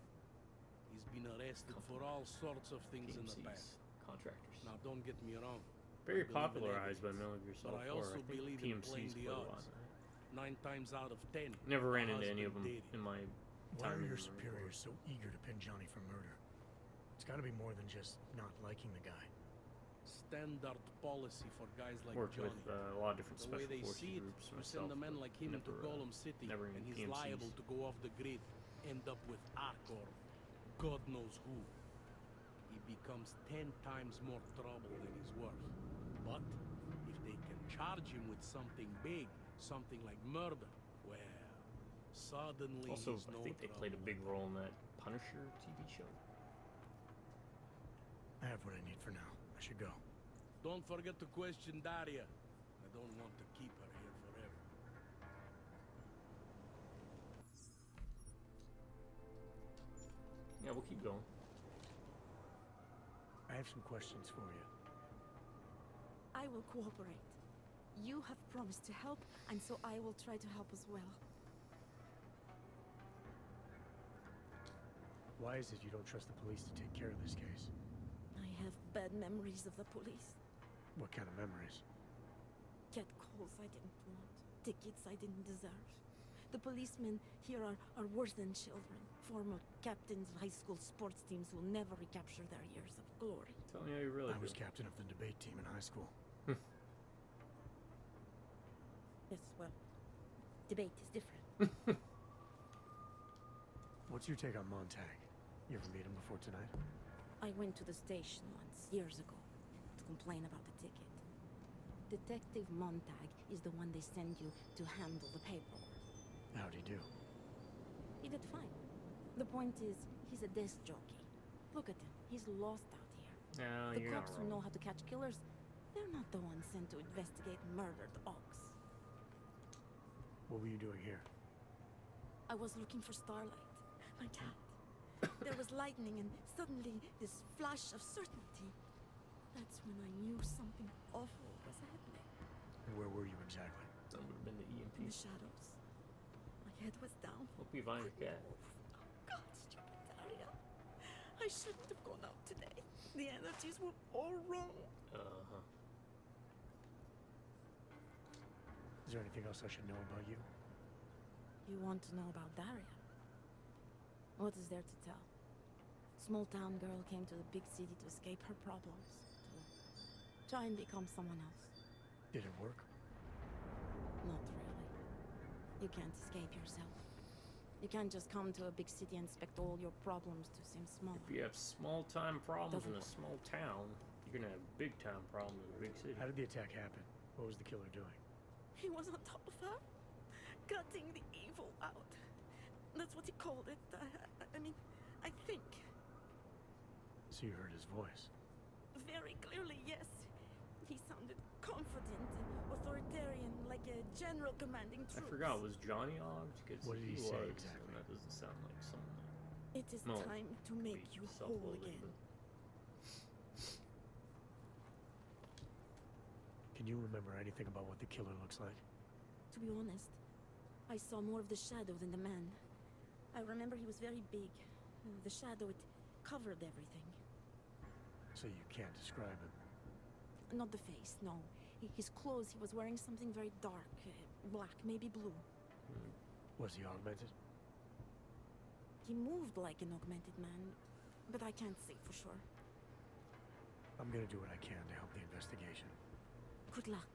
He's been arrested for all sorts of things in the past. Contractors. Now, don't get me wrong. Very I believe in popularized by evidence, Metal Gear Solid but I 4. also I think believe in playing PMC's the quite a lot. odds. 9 times out of 10. Never ran the into any of them husband did it. in my Why time are in your the Marine superiors so eager to pin Johnny for murder? It's gotta be more than just not liking the guy. Standard policy for guys like Worked Johnny. with a lot of different The way special they forces see it, groups you myself, send a man but like him into never, Golem City, never in and he's PMCs. liable to go off the grid, end up with Ark or God knows who. He becomes 10 times more trouble than he's worth. But if they can charge him with something big, something like murder, well, suddenly Also, he's I no think they played a trouble. big role in that Punisher TV show. I have what I need for now. I should go. Don't forget to question Daria. I don't want to keep her here forever. Yeah, we'll keep going. I have some questions for you. I will cooperate. You have promised to help, and so I will try to help as well. Why is it you don't trust the police to take care of this case? I have bad memories of the police. What kind of memories? Get calls I didn't want. Tickets I didn't deserve. The policemen here are worse than children. Former captains of high school sports teams who will never recapture their years of glory. Tell me how you really I was feel. captain of the debate team in high school. Yes, well, debate is different. What's your take on Montag? You ever meet him before tonight? I went to the station once, years ago, to complain about the ticket. Detective Montag is the one they send you to handle the paperwork. How'd he do? He did fine. The point is, he's a desk jockey. Look at him. He's lost out here. No, The you're not cops who wrong. know how to catch killers, they're not the ones sent to investigate murdered ox. What were you doing here? I was looking for Starlight, my cat. There was lightning and suddenly this flash of certainty. That's when I knew something awful was happening. And where were you exactly? That would have been the In EMP. the shadows. My head was down. Hope you find your cat. God, stupid Daria. I shouldn't have gone out today. The energies were all wrong. Uh-huh. Is there anything else I should know about you? You want to know about Daria? What is there to tell? Small town girl came to the big city to escape her problems, to try and become someone else. Did it work? Not really. You can't escape yourself. You can't just come to a big city and expect all your problems to seem small. If you have small-time problems in Doesn't a work. small town, you're gonna have big-time problems in a big city. How did the attack happen? What was the killer doing? He was on top of her, cutting the evil out. That's what he called it. I mean, I think. So you heard his voice. Very clearly, yes. He sounded confident, authoritarian, like a general commanding I troops. forgot, was Johnny Ogs? What did he say was, exactly? and that doesn't sound like someone. It is No, time to make be you whole self-loathing, again. Can you remember anything about what the killer looks like? To be honest, I saw more of the shadow than the man. I remember he was very big. The shadow, it covered everything. So you can't describe him. Not the face, no. His clothes, he was wearing something very dark. Black, maybe blue. Was he augmented? He moved like an augmented man, but I can't say for sure. I'm gonna do what I can to help the investigation. Good luck.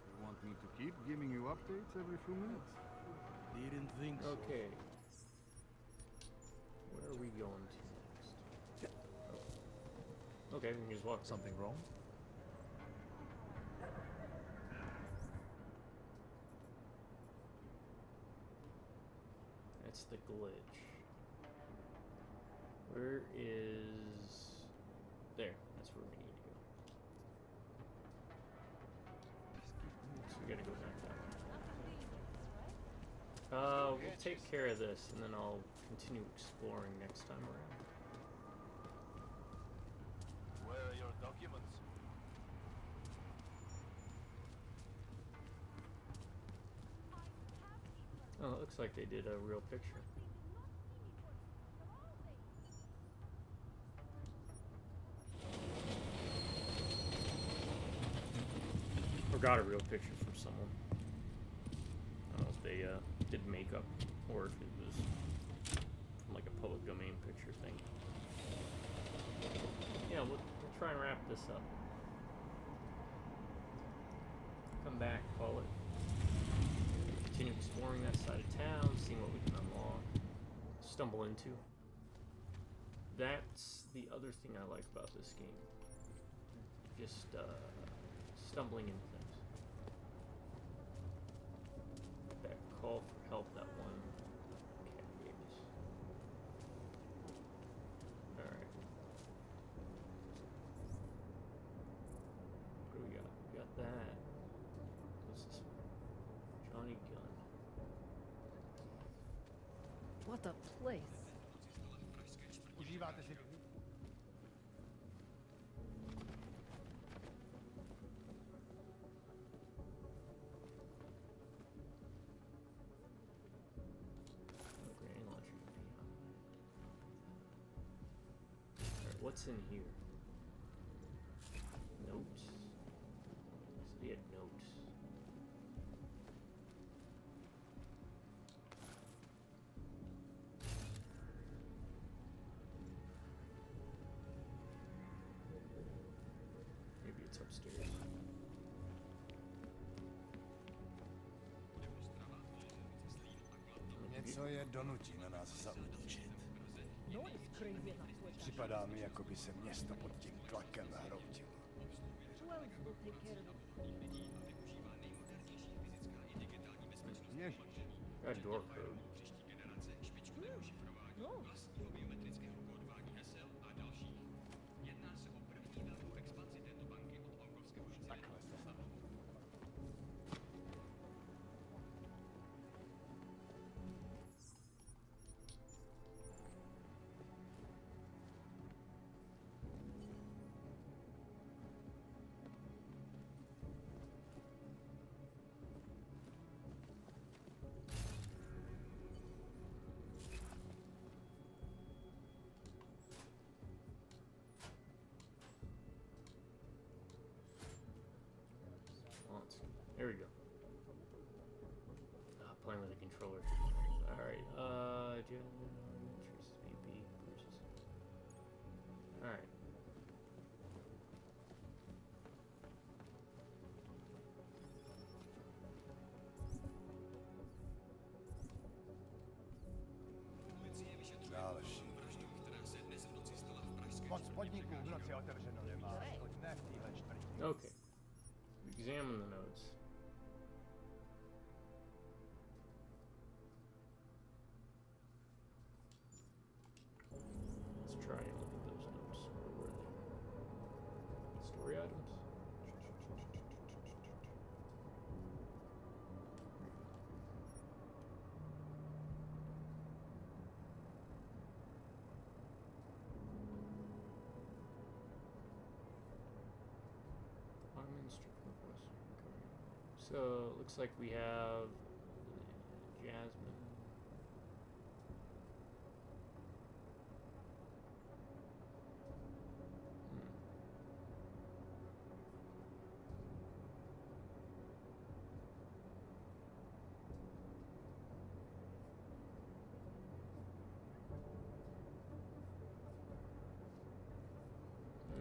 You want me to keep giving you updates every few minutes? Didn't think so. Okay. Where are we going to next? Oh. Okay, we can just walk. Something wrong? That's the glitch. Where is... There, that's where we need to go. So we gotta go back that way. We'll take care of this, and then I'll continue exploring next time around. Where are your documents? Oh, it looks like they did a real picture. Or got a real picture from someone. I don't know if they did makeup or if it was from like a public domain picture thing. Yeah, we'll try and wrap this up. Come back, call it. Continue exploring that side of town, seeing what we can unlock, stumble into. That's the other thing I like about this game. Just stumbling into things. That call for help that one cat gave us. Alright. What do we got? We got that. What's this one? Johnny Gun. What a place. Užíváte si No grenade launcher behind. what's in here? Notes. So we had notes. Maybe it's upstairs. Něco je donutí na nás zaútočit. No one is crazy enough to attack. Připadá mi, jako by se město pod tím tlakem hroutilo. Who else will take care of it? Ježiš. Got a door code. No. There we go. Playing with a controller. Alright, alright. Další. Moc podniků v noci otevřeno nemá. Ne v téhle čtvrti. Okay. Examine the notes. Let's try and look at those notes. Where were they? Story items? So it looks like we have Jasmine.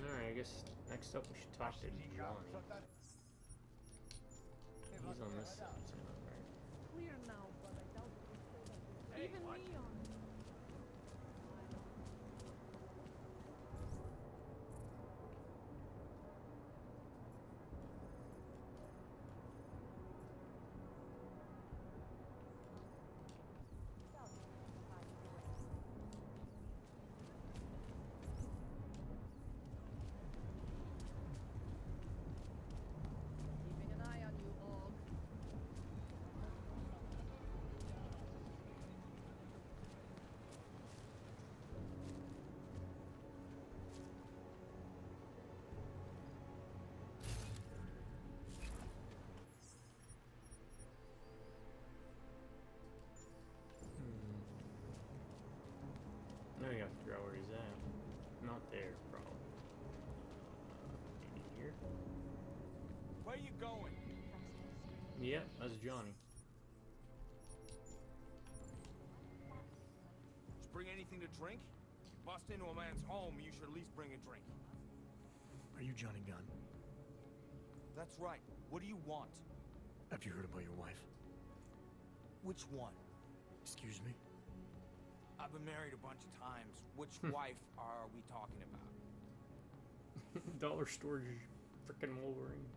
Alright, I guess next up we should talk to Johnny. He's on this side, right? Clear now, but I doubt it will stay like this. Even Leon. Keeping an eye on you, Og. Now you have to figure out where he's at. Not there, probably. Maybe here? Where you going? Yep, that's Johnny. Did you bring anything to drink? You bust into a man's home, you should at least bring a drink. Are you Johnny Gunn? That's right. What do you want? Have you heard about your wife? Which one? Excuse me? I've been married a bunch of times. Which wife are we talking about? Dollar store freaking Wolverine.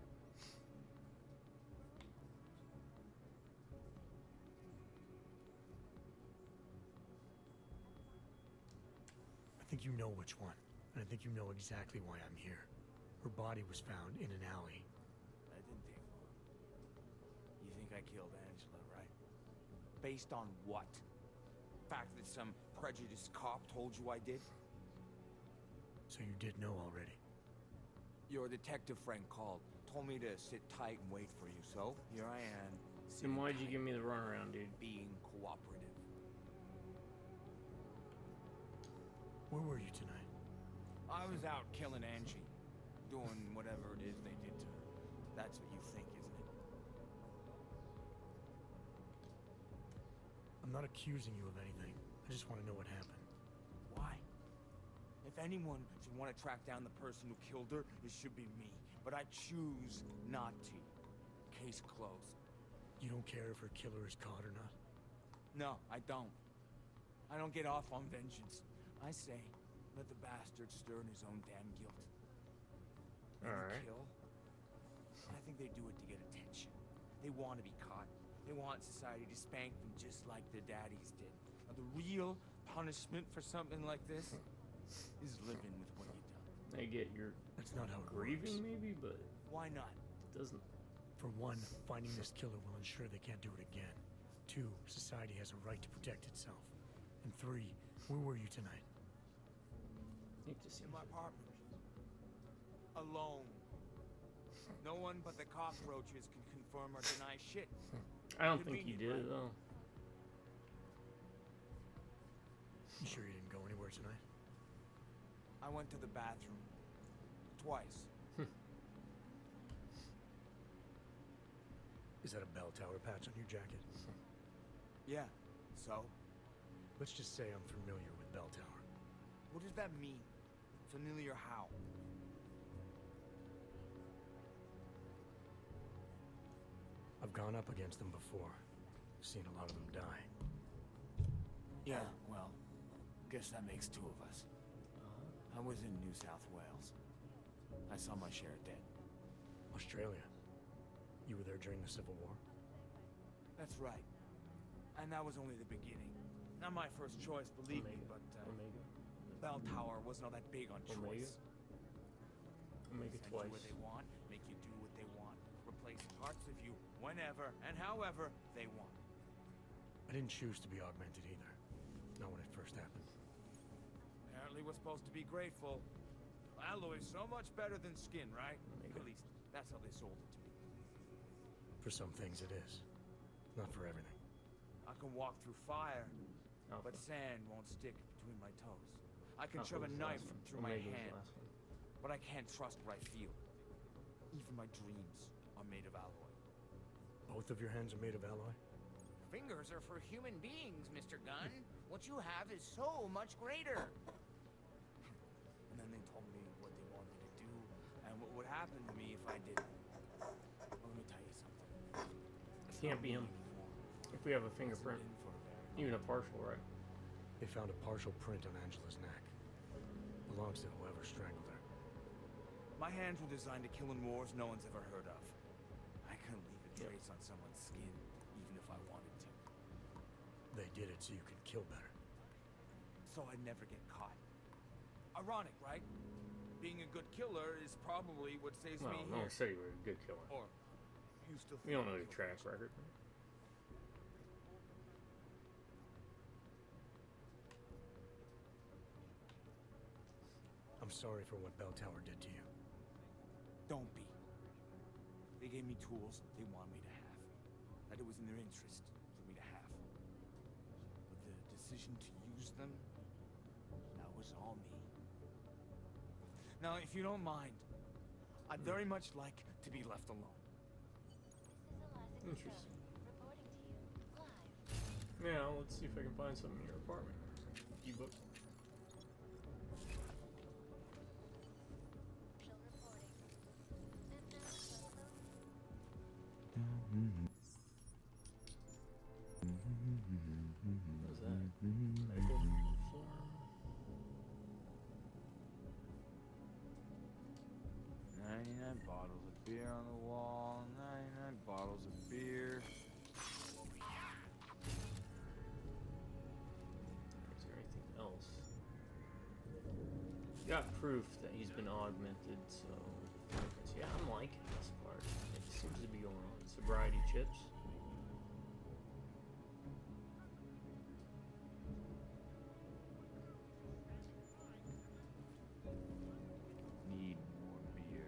I think you know which one, and I think you know exactly why I'm here. Her body was found in an alley. I didn't think so. You think I killed Angela, right? Based on what? Fact that some prejudiced cop told you I did? So you did know already? Your detective friend called, told me to sit tight and wait for you, so here I am. Then why'd you give me the runaround, dude? Being cooperative. Where were you tonight? I was out killing Angie. Doing whatever it is they did to her. That's what you think, isn't it? I'm not accusing you of anything. I just want to know what happened. Why? If anyone should want to track down the person who killed her, it should be me. But I choose not to. Case closed. You don't care if her killer is caught or not? No, I don't. I don't get off on vengeance. I say, let the bastard stir in his own damn guilt. Alright. Kill? I think they do it to get attention. They want to be caught. They want society to spank them just like their daddies did. Now, the real punishment for something like this is living with what you've done. I get your That's not how it grieving, works. maybe, but Why not? it doesn't. For one, finding this killer will ensure they can't do it again. Two, society has a right to protect itself. And three, where were you tonight? Need to see In my apartment. Alone. No one but the cockroaches can confirm or deny shit. I don't think you did, Convenient, though. You sure you didn't go anywhere tonight? I went to the bathroom. Twice. Is that a bell tower patch on your jacket? Yeah. So? Let's just say I'm familiar with bell tower. What does that mean? Familiar how? I've gone up against them before. Seen a lot of them die. Yeah, well, guess that makes two of us. I was in New South Wales. I saw my share of dead. Australia. You were there during the Civil War? That's right. And that was only the beginning. Not my first choice, believe me, but Omega. Bell Tower wasn't all that big on Omega? choice. Omega Send twice. you what they want, make you do what they want, replace parts of you whenever and however they want. I didn't choose to be augmented either. Not when it first happened. Apparently we're supposed to be grateful. Alloy's so much better than skin, right? At least, that's how they sold it to me. For some things it is. Not for everything. I can walk through fire, Alpha. but sand won't stick between my toes. I can Alpha shove a was the knife last one. through my Omega was the hand, last one. but I can't trust what I feel. Even my dreams are made of alloy. Both of your hands are made of alloy? Fingers are for human beings, Mr. Gunn. What you have is so much greater. And then they told me what they wanted me to do, and what would happen to me if I didn't. Well, let me tell you something. It can't be him. If we have a fingerprint, even a partial, right? They found a partial print on Angela's neck. Belongs to whoever strangled her. My hands were designed to kill in wars no one's ever heard of. I couldn't leave a trace on someone's skin, even if I wanted to. They did it so you could kill better. So I'd never get caught. Ironic, right? Being a good killer is probably what saves Well, me no here. one said you were a good killer. Or you still We don't know I'm your track record. I'm sorry for what Bell Tower did to you. Don't be. They gave me tools they want me to have. That it was in their interest for me to have. But the decision to use them, that was all me. Now, if you don't mind, I'd very much like to be left alone. Interesting. Yeah, let's see if I can find something in your apartment. E-book. What is that? Medical form. 99 bottles of beer on the wall, 99 bottles of beer. Is there anything else? Got proof that he's been augmented, so yeah, I'm liking this part. It seems to be going on. Sobriety chips. Need more beer.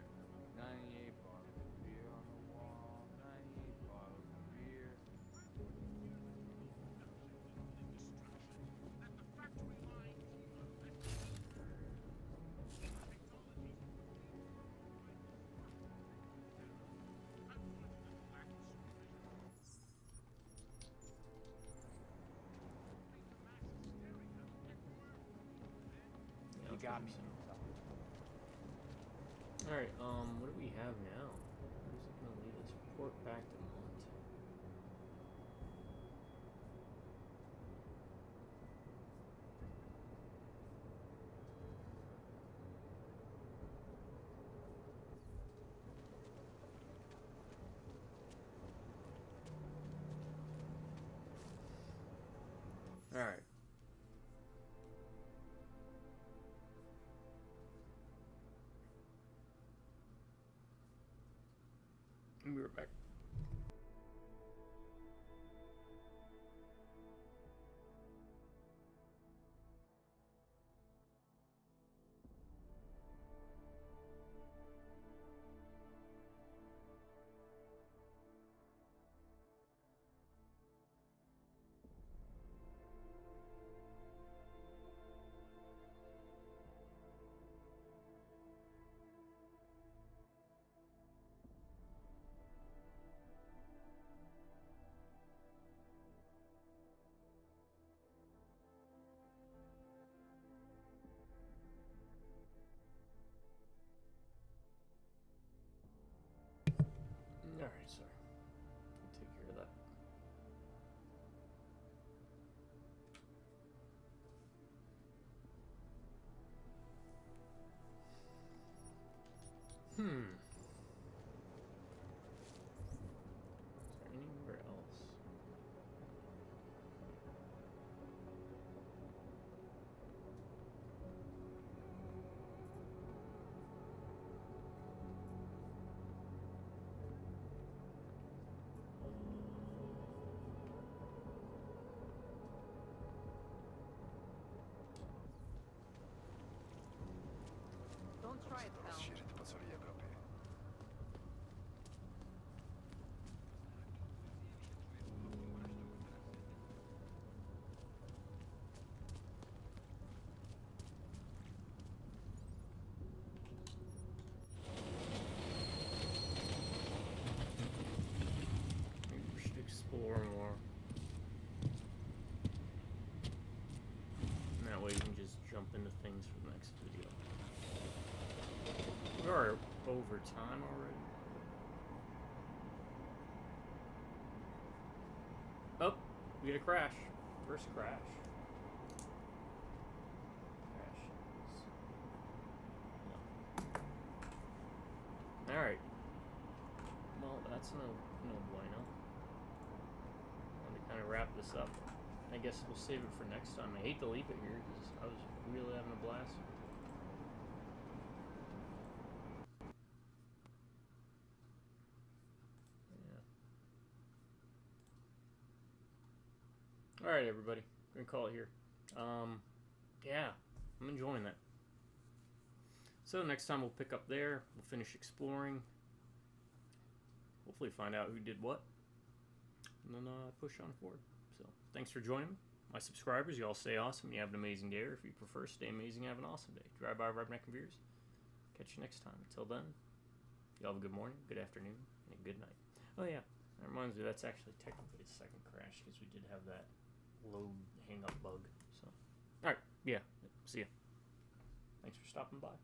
98 bottles of beer on the wall, 98 bottles of beer. got me. Alright, what do we have now? Where's it gonna lead us? Report back to Mont. Alright. And we were back. Alright, sorry. I'll take care of that. Is there anywhere else? Don't try it, pal. Rozšířit po celé Evropě. Maybe we should explore more. And that way we can just jump into things for the next video. We are over time already. Oh, we get a crash. First crash. No. Alright. Well, that's no bueno. Want to kind of wrap this up. I guess we'll save it for next time. I hate to leave it here because I was really having a blast. Alright, everybody. We're going to call it here. Yeah, I'm enjoying that. So next time we'll pick up there. We'll finish exploring. Hopefully find out who did what. And then push on forward. So thanks for joining me. My subscribers, you all stay awesome. You have an amazing day. Or if you prefer, stay amazing. Have an awesome day. Drive by Rubberneck and Beers. Catch you next time. Until then, you all have a good morning, good afternoon, and a good night. Oh yeah, that reminds me, that's actually technically a second crash because we did have that load hang up bug. So, alright, yeah, see ya. Thanks for stopping by.